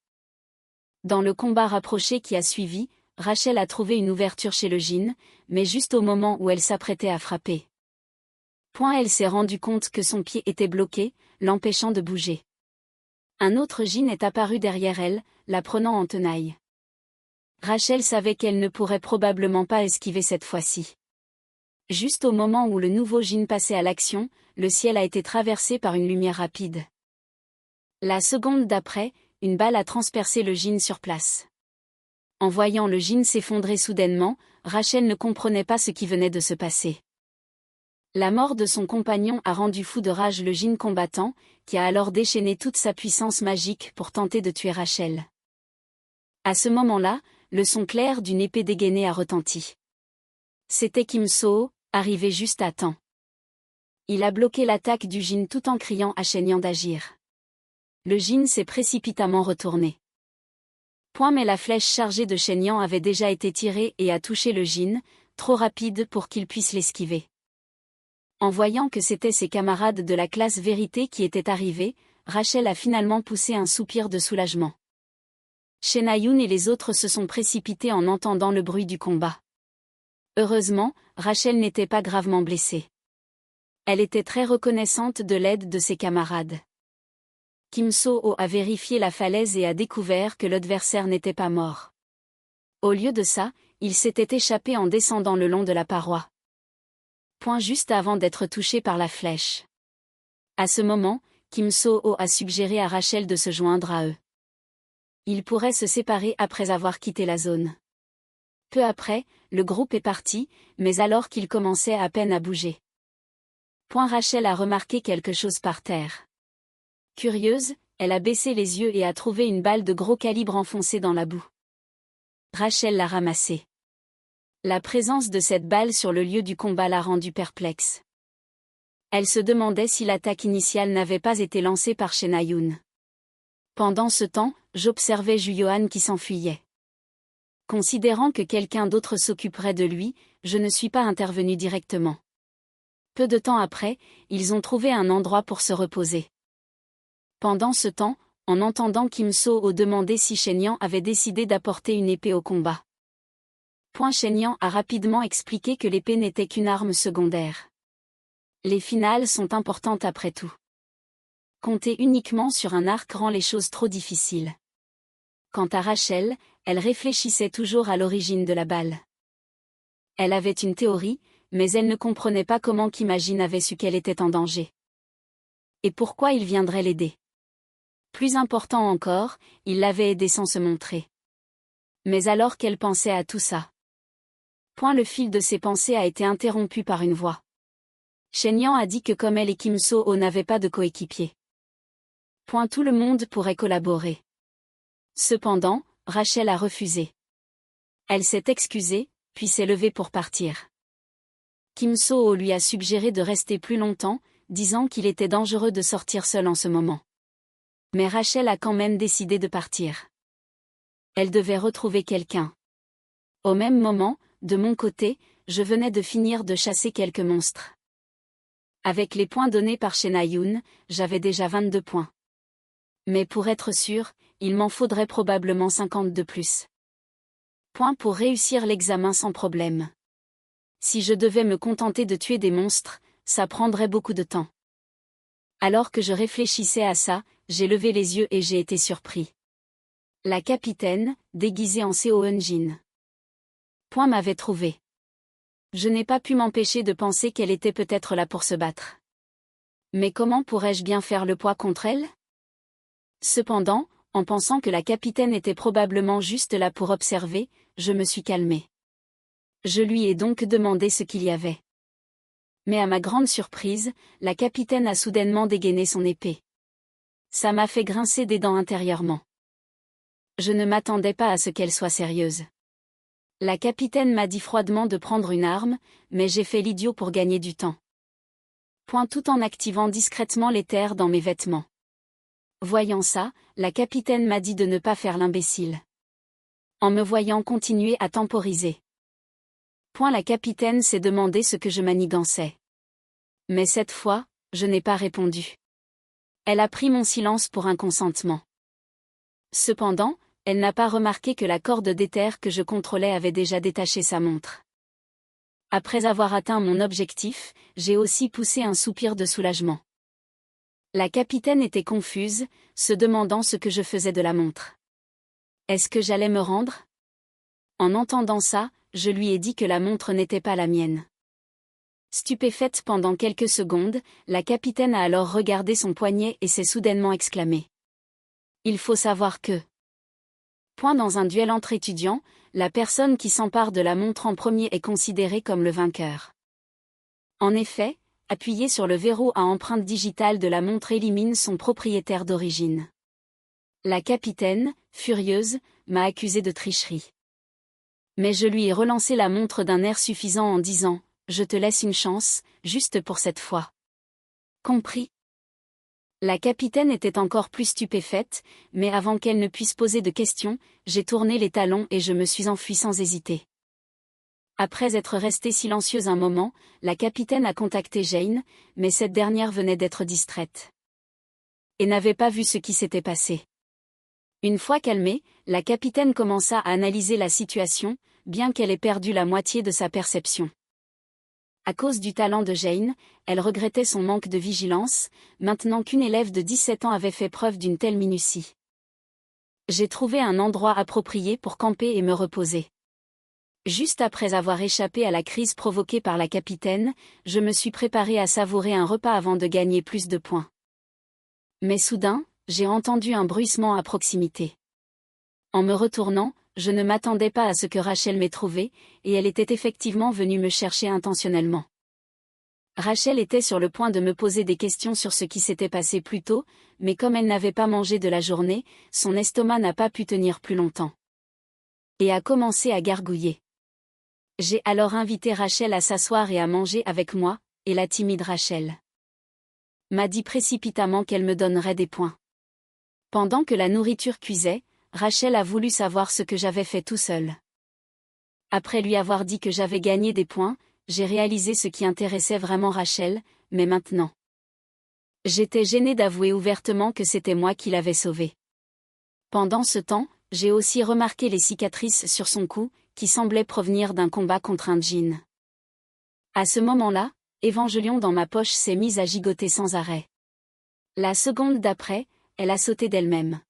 Dans le combat rapproché qui a suivi, Rachel a trouvé une ouverture chez le Jin, mais juste au moment où elle s'apprêtait à frapper. Elle s'est rendue compte que son pied était bloqué, l'empêchant de bouger. Un autre Jin est apparu derrière elle, la prenant en tenaille. Rachel savait qu'elle ne pourrait probablement pas esquiver cette fois-ci. Juste au moment où le nouveau Jin passait à l'action, le ciel a été traversé par une lumière rapide. La seconde d'après, une balle a transpercé le Jin sur place. En voyant le Jin s'effondrer soudainement, Rachel ne comprenait pas ce qui venait de se passer. La mort de son compagnon a rendu fou de rage le Jin combattant, qui a alors déchaîné toute sa puissance magique pour tenter de tuer Rachel. À ce moment-là, le son clair d'une épée dégainée a retenti. C'était Kim So-ho, arrivé juste à temps. Il a bloqué l'attaque du Jin tout en criant à Shen-Yang d'agir. Le Jin s'est précipitamment retourné. Mais la flèche chargée de Shen-Yang avait déjà été tirée et a touché le Jin, trop rapide pour qu'il puisse l'esquiver. En voyant que c'étaient ses camarades de la classe vérité qui étaient arrivés, Rachel a finalement poussé un soupir de soulagement. Shen-Ayun et les autres se sont précipités en entendant le bruit du combat. Heureusement, Rachel n'était pas gravement blessée. Elle était très reconnaissante de l'aide de ses camarades. Kim So-ho a vérifié la falaise et a découvert que l'adversaire n'était pas mort. Au lieu de ça, il s'était échappé en descendant le long de la paroi. Juste avant d'être touché par la flèche. À ce moment, Kim So-ho a suggéré à Rachel de se joindre à eux. Ils pourraient se séparer après avoir quitté la zone. Peu après, le groupe est parti, mais alors qu'il commençait à peine à bouger. Rachel a remarqué quelque chose par terre. Curieuse, elle a baissé les yeux et a trouvé une balle de gros calibre enfoncée dans la boue. Rachel l'a ramassée. La présence de cette balle sur le lieu du combat l'a rendue perplexe. Elle se demandait si l'attaque initiale n'avait pas été lancée par Shen-Ayun. Pendant ce temps, j'observais Ju-Yohan qui s'enfuyait. Considérant que quelqu'un d'autre s'occuperait de lui, je ne suis pas intervenu directement. Peu de temps après, ils ont trouvé un endroit pour se reposer. Pendant ce temps, en entendant Kim So-ho demander si Shen-Yang avait décidé d'apporter une épée au combat. Shen-Yang a rapidement expliqué que l'épée n'était qu'une arme secondaire. Les finales sont importantes après tout. Compter uniquement sur un arc rend les choses trop difficiles. Quant à Rachel, elle réfléchissait toujours à l'origine de la balle. Elle avait une théorie, mais elle ne comprenait pas comment Kim Jin avait su qu'elle était en danger. Et pourquoi il viendrait l'aider. Plus important encore, il l'avait aidée sans se montrer. Mais alors qu'elle pensait à tout ça. Le fil de ses pensées a été interrompu par une voix. Shen-Yang a dit que comme elle et Kim So-ho n'avaient pas de coéquipier. Tout le monde pourrait collaborer. Cependant, Rachel a refusé. Elle s'est excusée, puis s'est levée pour partir. Kim So-ho lui a suggéré de rester plus longtemps, disant qu'il était dangereux de sortir seule en ce moment. Mais Rachel a quand même décidé de partir. Elle devait retrouver quelqu'un. Au même moment, de mon côté, je venais de finir de chasser quelques monstres. Avec les points donnés par Shen-Ayun, j'avais déjà 22 points. Mais pour être sûr, il m'en faudrait probablement 50 de plus. Pour réussir l'examen sans problème. Si je devais me contenter de tuer des monstres, ça prendrait beaucoup de temps. Alors que je réfléchissais à ça, j'ai levé les yeux et j'ai été surpris. La capitaine, déguisée en Seo Eun-jin. Point m'avait trouvé. Je n'ai pas pu m'empêcher de penser qu'elle était peut-être là pour se battre. Mais comment pourrais-je bien faire le poids contre elle? Cependant, en pensant que la capitaine était probablement juste là pour observer, je me suis calmée. Je lui ai donc demandé ce qu'il y avait. Mais à ma grande surprise, la capitaine a soudainement dégainé son épée. Ça m'a fait grincer des dents intérieurement. Je ne m'attendais pas à ce qu'elle soit sérieuse. La capitaine m'a dit froidement de prendre une arme, mais j'ai fait l'idiot pour gagner du temps. Point tout en activant discrètement l'éther dans mes vêtements. Voyant ça, la capitaine m'a dit de ne pas faire l'imbécile. En me voyant continuer à temporiser. Point la capitaine s'est demandé ce que je manigançais. Mais cette fois, je n'ai pas répondu. Elle a pris mon silence pour un consentement. Cependant, elle n'a pas remarqué que la corde d'éther que je contrôlais avait déjà détaché sa montre. Après avoir atteint mon objectif, j'ai aussi poussé un soupir de soulagement. La capitaine était confuse, se demandant ce que je faisais de la montre. Est-ce que j'allais me rendre? En entendant ça, je lui ai dit que la montre n'était pas la mienne. Stupéfaite pendant quelques secondes, la capitaine a alors regardé son poignet et s'est soudainement exclamée. Il faut savoir que... Point dans un duel entre étudiants, la personne qui s'empare de la montre en premier est considérée comme le vainqueur. En effet, appuyer sur le verrou à empreinte digitale de la montre élimine son propriétaire d'origine. La capitaine, furieuse, m'a accusé de tricherie. Mais je lui ai relancé la montre d'un air suffisant en disant « Je te laisse une chance, juste pour cette fois. » Compris? La capitaine était encore plus stupéfaite, mais avant qu'elle ne puisse poser de questions, j'ai tourné les talons et je me suis enfuie sans hésiter. Après être restée silencieuse un moment, la capitaine a contacté Jane, mais cette dernière venait d'être distraite. Et n'avait pas vu ce qui s'était passé. Une fois calmée, la capitaine commença à analyser la situation, bien qu'elle ait perdu la moitié de sa perception. À cause du talent de Jane, elle regrettait son manque de vigilance, maintenant qu'une élève de 17 ans avait fait preuve d'une telle minutie. J'ai trouvé un endroit approprié pour camper et me reposer. Juste après avoir échappé à la crise provoquée par la capitaine, je me suis préparé à savourer un repas avant de gagner plus de points. Mais soudain, j'ai entendu un bruissement à proximité. En me retournant, je ne m'attendais pas à ce que Rachel m'ait trouvé, et elle était effectivement venue me chercher intentionnellement. Rachel était sur le point de me poser des questions sur ce qui s'était passé plus tôt, mais comme elle n'avait pas mangé de la journée, son estomac n'a pas pu tenir plus longtemps. Et a commencé à gargouiller. J'ai alors invité Rachel à s'asseoir et à manger avec moi, et la timide Rachel m'a dit précipitamment qu'elle me donnerait des points. Pendant que la nourriture cuisait, Rachel a voulu savoir ce que j'avais fait tout seul. Après lui avoir dit que j'avais gagné des points, j'ai réalisé ce qui intéressait vraiment Rachel, mais maintenant. J'étais gênée d'avouer ouvertement que c'était moi qui l'avais sauvée. Pendant ce temps, j'ai aussi remarqué les cicatrices sur son cou, qui semblaient provenir d'un combat contre un djinn. À ce moment-là, Évangélion dans ma poche s'est mise à gigoter sans arrêt. La seconde d'après, elle a sauté d'elle-même.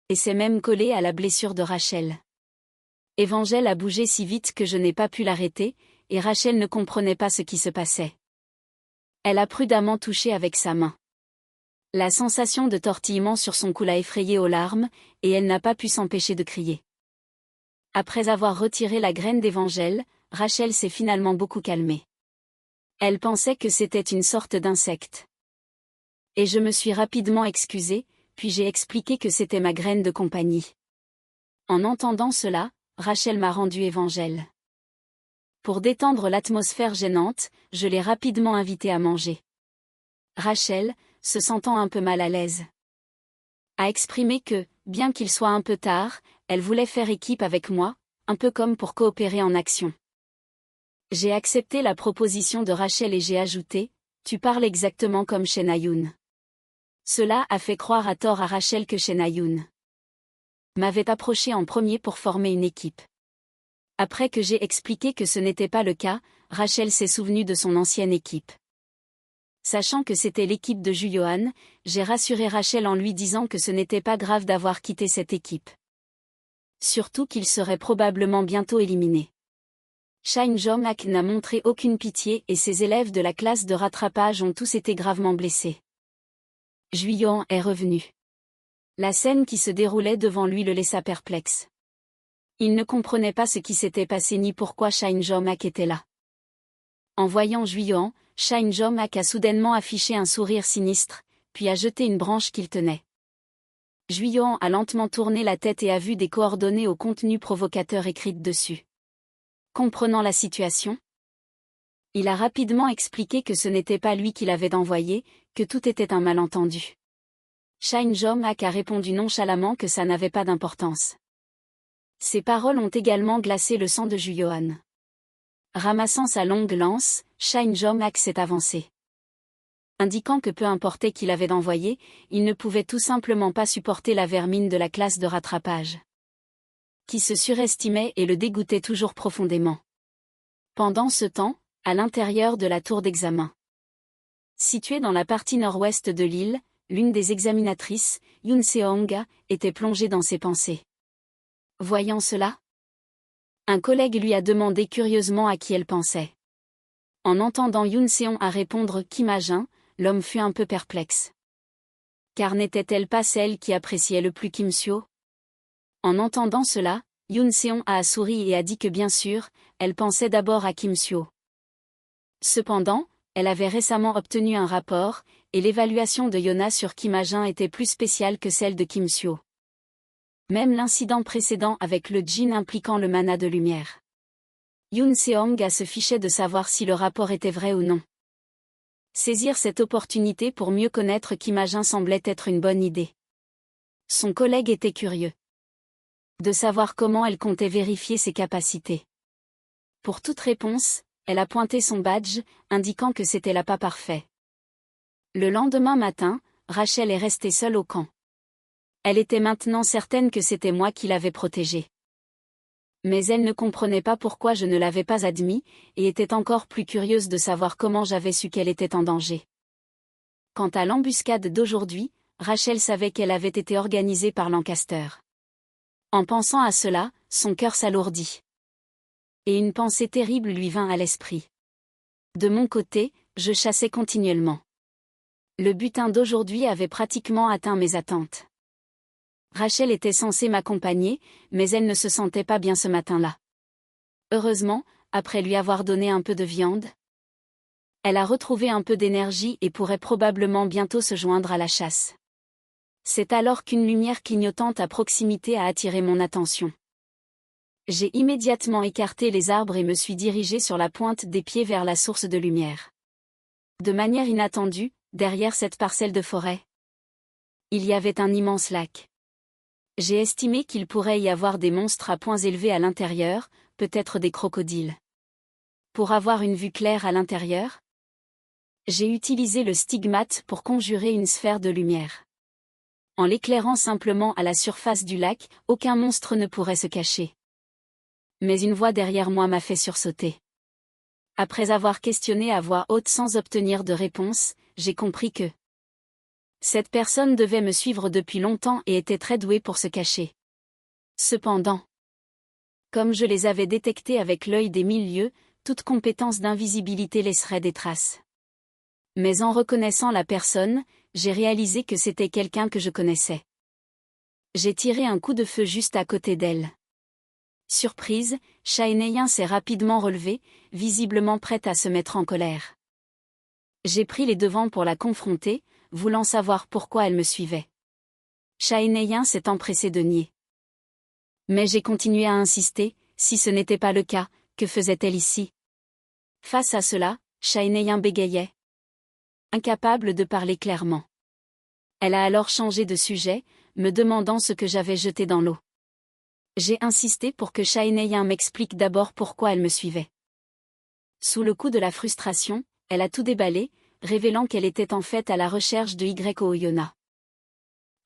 Et s'est même collée à la blessure de Rachel. Évangèle a bougé si vite que je n'ai pas pu l'arrêter, et Rachel ne comprenait pas ce qui se passait. Elle a prudemment touché avec sa main. La sensation de tortillement sur son cou l'a effrayée aux larmes, et elle n'a pas pu s'empêcher de crier. Après avoir retiré la graine d'Évangèle, Rachel s'est finalement beaucoup calmée. Elle pensait que c'était une sorte d'insecte. Et je me suis rapidement excusée, puis j'ai expliqué que c'était ma graine de compagnie. En entendant cela, Rachel m'a rendu Évangèle. Pour détendre l'atmosphère gênante, je l'ai rapidement invitée à manger. Rachel, se sentant un peu mal à l'aise, a exprimé que, bien qu'il soit un peu tard, elle voulait faire équipe avec moi, un peu comme pour coopérer en action. J'ai accepté la proposition de Rachel et j'ai ajouté « Tu parles exactement comme Shenayoun ». Cela a fait croire à tort à Rachel que Shenayoun m'avait approché en premier pour former une équipe. Après que j'ai expliqué que ce n'était pas le cas, Rachel s'est souvenue de son ancienne équipe. Sachant que c'était l'équipe de Juyohan, j'ai rassuré Rachel en lui disant que ce n'était pas grave d'avoir quitté cette équipe. Surtout qu'il serait probablement bientôt éliminé. Shine Jong-hak n'a montré aucune pitié et ses élèves de la classe de rattrapage ont tous été gravement blessés. Juyohan est revenu. La scène qui se déroulait devant lui le laissa perplexe. Il ne comprenait pas ce qui s'était passé ni pourquoi Shine Jong-hak était là. En voyant Juyohan, Shine Jong-hak a soudainement affiché un sourire sinistre, puis a jeté une branche qu'il tenait. Juyohan a lentement tourné la tête et a vu des coordonnées au contenu provocateur écrites dessus. Comprenant la situation, il a rapidement expliqué que ce n'était pas lui qui l'avait envoyé, que tout était un malentendu. Shine Jong-hak a répondu nonchalamment que ça n'avait pas d'importance. Ces paroles ont également glacé le sang de Juyohan. Ramassant sa longue lance, Shine Jong-hak s'est avancé. Indiquant que peu importait qui l'avait envoyé, il ne pouvait tout simplement pas supporter la vermine de la classe de rattrapage, qui se surestimait et le dégoûtait toujours profondément. Pendant ce temps, à l'intérieur de la tour d'examen, située dans la partie nord-ouest de l'île, l'une des examinatrices, Yoon Seong, était plongée dans ses pensées. Voyant cela, un collègue lui a demandé curieusement à qui elle pensait. En entendant Yoon Seong répondre Kim Ha-jin, l'homme fut un peu perplexe. Car n'était-elle pas celle qui appréciait le plus Kim Seo? En entendant cela, Yoon Seong a souri et a dit que bien sûr, elle pensait d'abord à Kim Seo. Cependant, elle avait récemment obtenu un rapport, et l'évaluation de Yona sur Kim Ha-jin était plus spéciale que celle de Kim Seo. Même l'incident précédent avec le djinn impliquant le mana de lumière. Yoon Seong se fichait de savoir si le rapport était vrai ou non. Saisir cette opportunité pour mieux connaître Kim Ha-jin semblait être une bonne idée. Son collègue était curieux de savoir comment elle comptait vérifier ses capacités. Pour toute réponse, elle a pointé son badge, indiquant que c'était l'appât parfait. Le lendemain matin, Rachel est restée seule au camp. Elle était maintenant certaine que c'était moi qui l'avais protégée. Mais elle ne comprenait pas pourquoi je ne l'avais pas admis, et était encore plus curieuse de savoir comment j'avais su qu'elle était en danger. Quant à l'embuscade d'aujourd'hui, Rachel savait qu'elle avait été organisée par Lancaster. En pensant à cela, son cœur s'alourdit. Et une pensée terrible lui vint à l'esprit. De mon côté, je chassais continuellement. Le butin d'aujourd'hui avait pratiquement atteint mes attentes. Rachel était censée m'accompagner, mais elle ne se sentait pas bien ce matin-là. Heureusement, après lui avoir donné un peu de viande, elle a retrouvé un peu d'énergie et pourrait probablement bientôt se joindre à la chasse. C'est alors qu'une lumière clignotante à proximité a attiré mon attention. J'ai immédiatement écarté les arbres et me suis dirigé sur la pointe des pieds vers la source de lumière. De manière inattendue, derrière cette parcelle de forêt, il y avait un immense lac. J'ai estimé qu'il pourrait y avoir des monstres à points élevés à l'intérieur, peut-être des crocodiles. Pour avoir une vue claire à l'intérieur, j'ai utilisé le stigmate pour conjurer une sphère de lumière. En l'éclairant simplement à la surface du lac, aucun monstre ne pourrait se cacher. Mais une voix derrière moi m'a fait sursauter. Après avoir questionné à voix haute sans obtenir de réponse, j'ai compris que cette personne devait me suivre depuis longtemps et était très douée pour se cacher. Cependant, comme je les avais détectés avec l'œil des 1000 lieues, toute compétence d'invisibilité laisserait des traces. Mais en reconnaissant la personne, j'ai réalisé que c'était quelqu'un que je connaissais. J'ai tiré un coup de feu juste à côté d'elle. Surprise, Shaeneyin s'est rapidement relevée, visiblement prête à se mettre en colère. J'ai pris les devants pour la confronter, voulant savoir pourquoi elle me suivait. Shaeneyin s'est empressée de nier. Mais j'ai continué à insister, si ce n'était pas le cas, que faisait-elle ici? Face à cela, Shaeneyin bégayait, incapable de parler clairement. Elle a alors changé de sujet, me demandant ce que j'avais jeté dans l'eau. J'ai insisté pour que Shaeneyin m'explique d'abord pourquoi elle me suivait. Sous le coup de la frustration, elle a tout déballé, révélant qu'elle était en fait à la recherche de Yoko Oyona.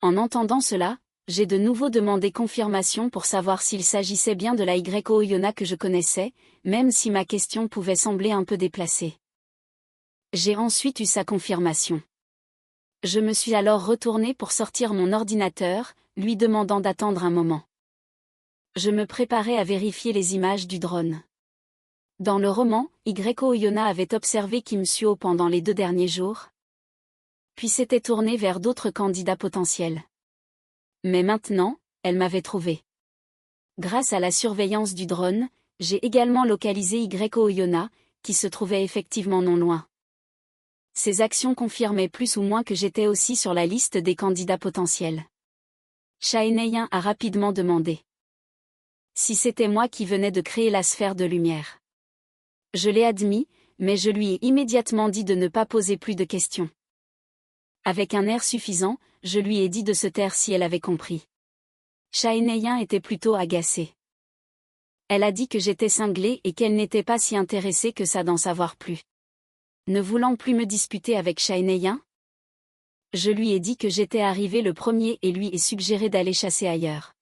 En entendant cela, j'ai de nouveau demandé confirmation pour savoir s'il s'agissait bien de la Yoko Oyona que je connaissais, même si ma question pouvait sembler un peu déplacée. J'ai ensuite eu sa confirmation. Je me suis alors retourné pour sortir mon ordinateur, lui demandant d'attendre un moment. Je me préparais à vérifier les images du drone. Dans le roman, Yoko Oyona avait observé Kim Suo pendant les 2 derniers jours, puis s'était tournée vers d'autres candidats potentiels. Mais maintenant, elle m'avait trouvé. Grâce à la surveillance du drone, j'ai également localisé Yoko Oyona, qui se trouvait effectivement non loin. Ces actions confirmaient plus ou moins que j'étais aussi sur la liste des candidats potentiels. Chaeneyan a rapidement demandé si c'était moi qui venais de créer la sphère de lumière. Je l'ai admis, mais je lui ai immédiatement dit de ne pas poser plus de questions. Avec un air suffisant, je lui ai dit de se taire si elle avait compris. Chaeneyan était plutôt agacée. Elle a dit que j'étais cinglée et qu'elle n'était pas si intéressée que ça d'en savoir plus. Ne voulant plus me disputer avec Chaeneyan, je lui ai dit que j'étais arrivé le premier et lui ai suggéré d'aller chasser ailleurs.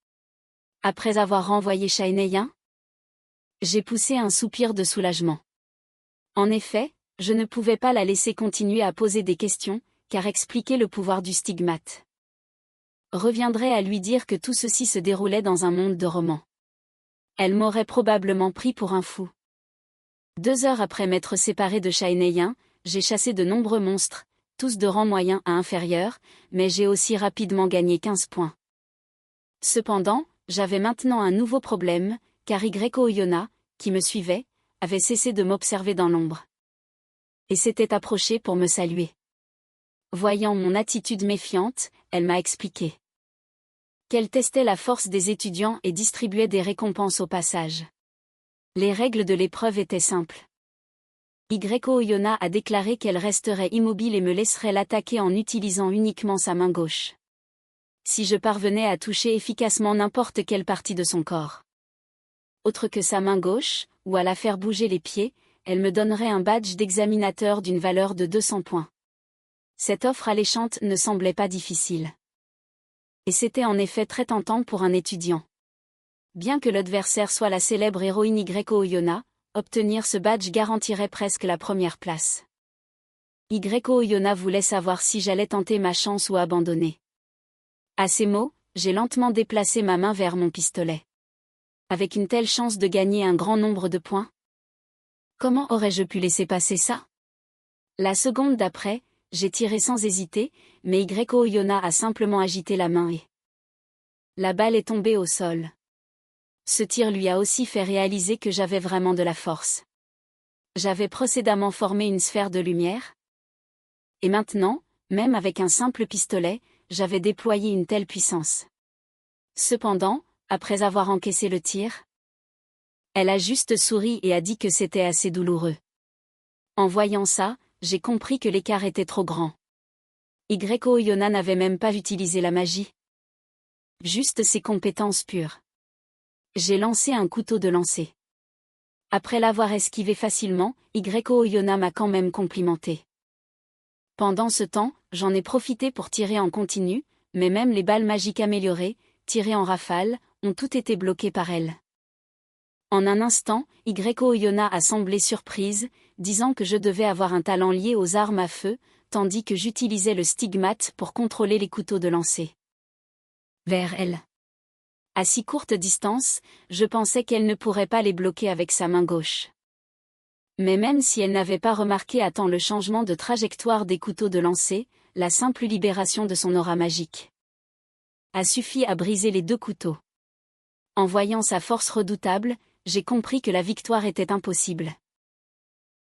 Après avoir renvoyé Chaeneyan, j'ai poussé un soupir de soulagement. En effet, je ne pouvais pas la laisser continuer à poser des questions, car expliquer le pouvoir du stigmate reviendrait à lui dire que tout ceci se déroulait dans un monde de romans. Elle m'aurait probablement pris pour un fou. 2 heures après m'être séparé de Chaeneyan, j'ai chassé de nombreux monstres, tous de rang moyen à inférieur, mais j'ai aussi rapidement gagné 15 points. Cependant, j'avais maintenant un nouveau problème, car Yoko Oyona, qui me suivait, avait cessé de m'observer dans l'ombre. Et s'était approchée pour me saluer. Voyant mon attitude méfiante, elle m'a expliqué qu'elle testait la force des étudiants et distribuait des récompenses au passage. Les règles de l'épreuve étaient simples. Yoko Oyona a déclaré qu'elle resterait immobile et me laisserait l'attaquer en utilisant uniquement sa main gauche. Si je parvenais à toucher efficacement n'importe quelle partie de son corps, autre que sa main gauche, ou à la faire bouger les pieds, elle me donnerait un badge d'examinateur d'une valeur de 200 points. Cette offre alléchante ne semblait pas difficile. Et c'était en effet très tentant pour un étudiant. Bien que l'adversaire soit la célèbre héroïne Yoko Oyona, obtenir ce badge garantirait presque la première place. Yoko Oyona voulait savoir si j'allais tenter ma chance ou abandonner. À ces mots, j'ai lentement déplacé ma main vers mon pistolet. Avec une telle chance de gagner un grand nombre de points? Comment aurais-je pu laisser passer ça? La seconde d'après, j'ai tiré sans hésiter, mais Yoko Oyona a simplement agité la main et la balle est tombée au sol. Ce tir lui a aussi fait réaliser que j'avais vraiment de la force. J'avais précédemment formé une sphère de lumière. Et maintenant, même avec un simple pistolet, j'avais déployé une telle puissance. Cependant, après avoir encaissé le tir, elle a juste souri et a dit que c'était assez douloureux. En voyant ça, j'ai compris que l'écart était trop grand. Yoko Oyona n'avait même pas utilisé la magie. Juste ses compétences pures. J'ai lancé un couteau de lancer. Après l'avoir esquivé facilement, Yoko Oyona m'a quand même complimenté. Pendant ce temps, j'en ai profité pour tirer en continu, mais même les balles magiques améliorées, tirées en rafale, ont toutes été bloquées par elle. En un instant, Yoko Oyona a semblé surprise, disant que je devais avoir un talent lié aux armes à feu, tandis que j'utilisais le stigmate pour contrôler les couteaux de lancer. Vers elle. À si courte distance, je pensais qu'elle ne pourrait pas les bloquer avec sa main gauche. Mais même si elle n'avait pas remarqué à temps le changement de trajectoire des couteaux de lancer, la simple libération de son aura magique a suffi à briser les 2 couteaux. En voyant sa force redoutable, j'ai compris que la victoire était impossible.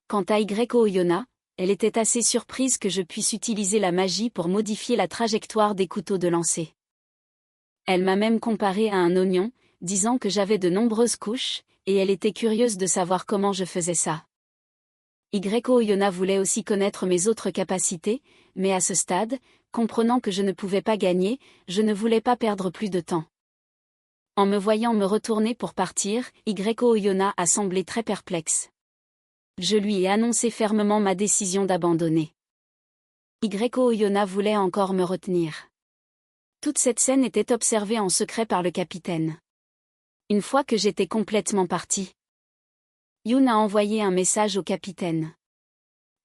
Quant à Yoko Oyona, elle était assez surprise que je puisse utiliser la magie pour modifier la trajectoire des couteaux de lancer. Elle m'a même comparé à un oignon, disant que j'avais de nombreuses couches, et elle était curieuse de savoir comment je faisais ça. Yoko Oyona voulait aussi connaître mes autres capacités, mais à ce stade, comprenant que je ne pouvais pas gagner, je ne voulais pas perdre plus de temps. En me voyant me retourner pour partir, Yoko Oyona a semblé très perplexe. Je lui ai annoncé fermement ma décision d'abandonner. Yoko Oyona voulait encore me retenir. Toute cette scène était observée en secret par le capitaine. Une fois que j'étais complètement parti, Yoon a envoyé un message au capitaine.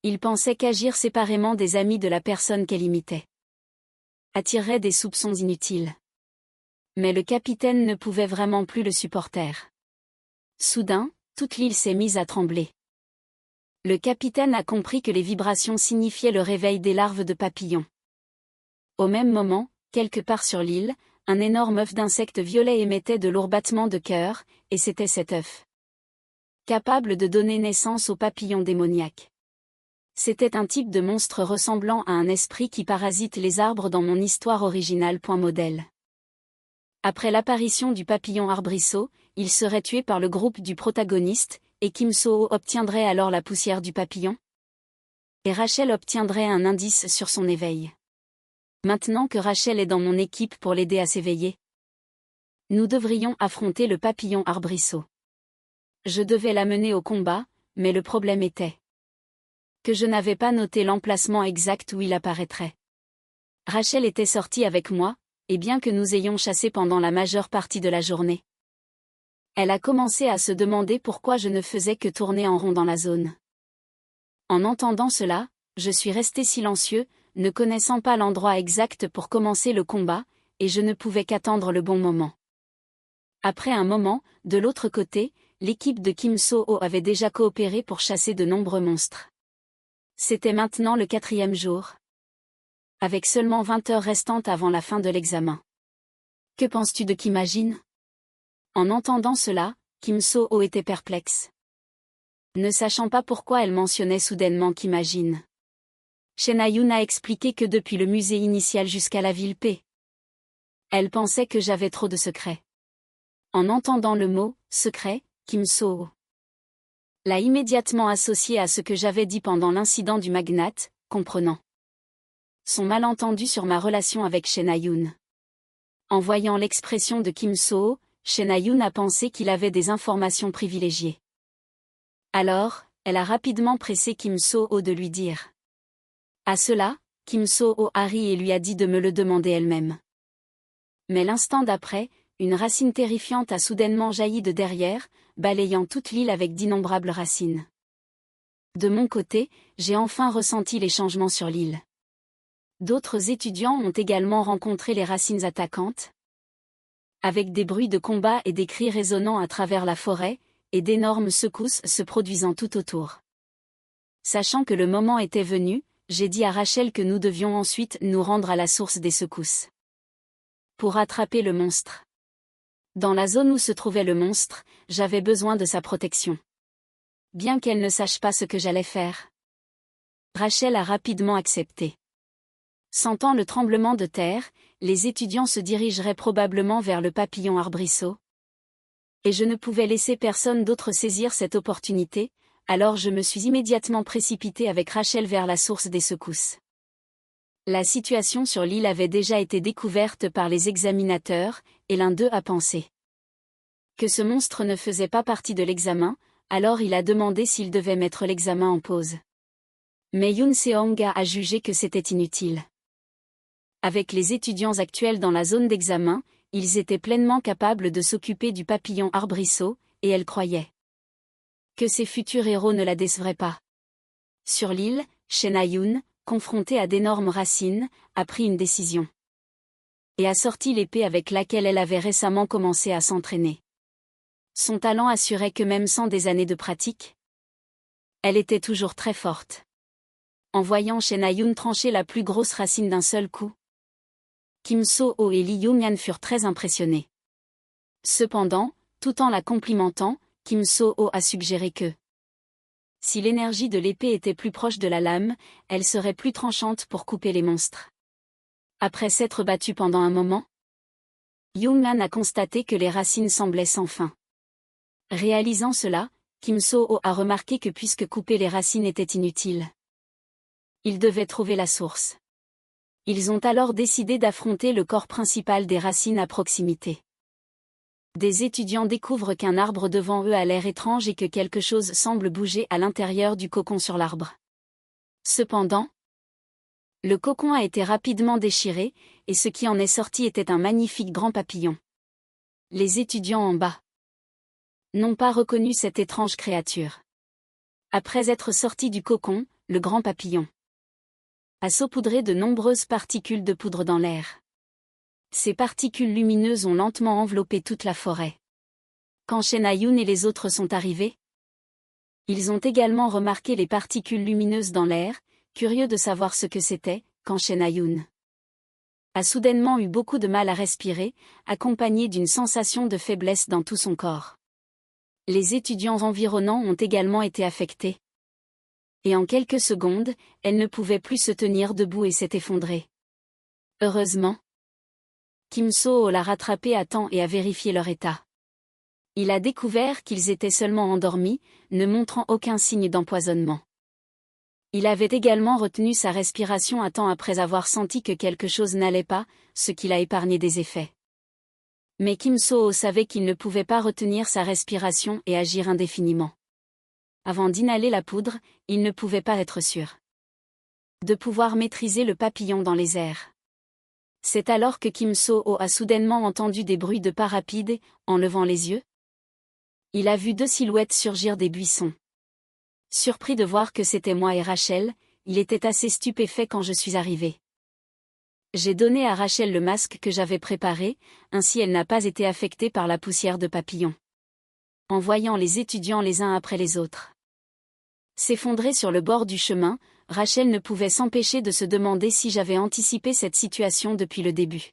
Il pensait qu'agir séparément des amis de la personne qu'elle imitait attirerait des soupçons inutiles. Mais le capitaine ne pouvait vraiment plus le supporter. Soudain, toute l'île s'est mise à trembler. Le capitaine a compris que les vibrations signifiaient le réveil des larves de papillons. Au même moment, quelque part sur l'île, un énorme œuf d'insecte violet émettait de lourds battements de cœur, et c'était cet œuf capable de donner naissance aux papillons démoniaques. C'était un type de monstre ressemblant à un esprit qui parasite les arbres dans mon histoire originale. Modèle. Après l'apparition du papillon arbrisseau, il serait tué par le groupe du protagoniste, et Kim So-ho obtiendrait alors la poussière du papillon. Et Rachel obtiendrait un indice sur son éveil. Maintenant que Rachel est dans mon équipe pour l'aider à s'éveiller, nous devrions affronter le papillon arbrisseau. Je devais l'amener au combat, mais le problème était que je n'avais pas noté l'emplacement exact où il apparaîtrait. Rachel était sortie avec moi, et bien que nous ayons chassé pendant la majeure partie de la journée, elle a commencé à se demander pourquoi je ne faisais que tourner en rond dans la zone. En entendant cela, je suis resté silencieux, ne connaissant pas l'endroit exact pour commencer le combat, et je ne pouvais qu'attendre le bon moment. Après un moment, de l'autre côté, l'équipe de Kim So-ho avait déjà coopéré pour chasser de nombreux monstres. C'était maintenant le 4e jour. Avec seulement 20 heures restantes avant la fin de l'examen. Que penses-tu de Kimagine? En entendant cela, Kim So-ho était perplexe. Ne sachant pas pourquoi elle mentionnait soudainement Kimagine. Shen-Ayun a expliqué que depuis le musée initial jusqu'à la ville P, elle pensait que j'avais trop de secrets. En entendant le mot « secret », Kim So-ho l'a immédiatement associé à ce que j'avais dit pendant l'incident du magnate, comprenant son malentendu sur ma relation avec Shen-Ayun. En voyant l'expression de Kim So-ho, Shen-Ayun a pensé qu'il avait des informations privilégiées. Alors, elle a rapidement pressé Kim So-ho de lui dire. À cela, Kim So-ho a ri et lui a dit de me le demander elle-même. Mais l'instant d'après, une racine terrifiante a soudainement jailli de derrière, balayant toute l'île avec d'innombrables racines. De mon côté, j'ai enfin ressenti les changements sur l'île. D'autres étudiants ont également rencontré les racines attaquantes, avec des bruits de combat et des cris résonnant à travers la forêt, et d'énormes secousses se produisant tout autour. Sachant que le moment était venu, j'ai dit à Rachel que nous devions ensuite nous rendre à la source des secousses pour attraper le monstre. Dans la zone où se trouvait le monstre, j'avais besoin de sa protection. Bien qu'elle ne sache pas ce que j'allais faire, Rachel a rapidement accepté. Sentant le tremblement de terre, les étudiants se dirigeraient probablement vers le papillon arbrisseau. Et je ne pouvais laisser personne d'autre saisir cette opportunité, alors je me suis immédiatement précipité avec Rachel vers la source des secousses. La situation sur l'île avait déjà été découverte par les examinateurs, et l'un d'eux a pensé que ce monstre ne faisait pas partie de l'examen, alors il a demandé s'il devait mettre l'examen en pause. Mais Yoon Seong a jugé que c'était inutile. Avec les étudiants actuels dans la zone d'examen, ils étaient pleinement capables de s'occuper du papillon arbrisseau, et elle croyait que ses futurs héros ne la décevraient pas. Sur l'île, Shen-Ayun, confrontée à d'énormes racines, a pris une décision. Et a sorti l'épée avec laquelle elle avait récemment commencé à s'entraîner. Son talent assurait que même sans des années de pratique, elle était toujours très forte. En voyant Shen-Ayun trancher la plus grosse racine d'un seul coup, Kim So-ho et Lee Young-han furent très impressionnés. Cependant, tout en la complimentant, Kim So-ho a suggéré que si l'énergie de l'épée était plus proche de la lame, elle serait plus tranchante pour couper les monstres. Après s'être battue pendant un moment, Young-han a constaté que les racines semblaient sans fin. Réalisant cela, Kim So-ho a remarqué que puisque couper les racines était inutile, il devait trouver la source. Ils ont alors décidé d'affronter le corps principal des racines à proximité. Des étudiants découvrent qu'un arbre devant eux a l'air étrange et que quelque chose semble bouger à l'intérieur du cocon sur l'arbre. Cependant, le cocon a été rapidement déchiré, et ce qui en est sorti était un magnifique grand papillon. Les étudiants en bas n'ont pas reconnu cette étrange créature. Après être sortis du cocon, le grand papillon a saupoudré de nombreuses particules de poudre dans l'air. Ces particules lumineuses ont lentement enveloppé toute la forêt. Quand Shenayun et les autres sont arrivés, ils ont également remarqué les particules lumineuses dans l'air, curieux de savoir ce que c'était, quand Shenayun a soudainement eu beaucoup de mal à respirer, accompagné d'une sensation de faiblesse dans tout son corps. Les étudiants environnants ont également été affectés. Et en quelques secondes, elle ne pouvait plus se tenir debout et s'est effondrée. Heureusement, Kim So-ho l'a rattrapé à temps et a vérifié leur état. Il a découvert qu'ils étaient seulement endormis, ne montrant aucun signe d'empoisonnement. Il avait également retenu sa respiration à temps après avoir senti que quelque chose n'allait pas, ce qui l'a épargné des effets. Mais Kim So-ho savait qu'il ne pouvait pas retenir sa respiration et agir indéfiniment. Avant d'inhaler la poudre, il ne pouvait pas être sûr de pouvoir maîtriser le papillon dans les airs. C'est alors que Kim So-ho a soudainement entendu des bruits de pas rapides, en levant les yeux. Il a vu 2 silhouettes surgir des buissons. Surpris de voir que c'était moi et Rachel, il était assez stupéfait quand je suis arrivé. J'ai donné à Rachel le masque que j'avais préparé, ainsi elle n'a pas été affectée par la poussière de papillon. En voyant les étudiants les uns après les autres s'effondrer sur le bord du chemin, Rachel ne pouvait s'empêcher de se demander si j'avais anticipé cette situation depuis le début.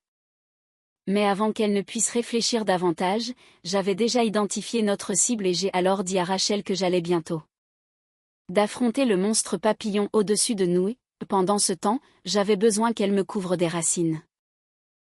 Mais avant qu'elle ne puisse réfléchir davantage, j'avais déjà identifié notre cible et j'ai alors dit à Rachel que j'allais bientôt d'affronter le monstre papillon au-dessus de nous. Pendant ce temps, j'avais besoin qu'elle me couvre des racines.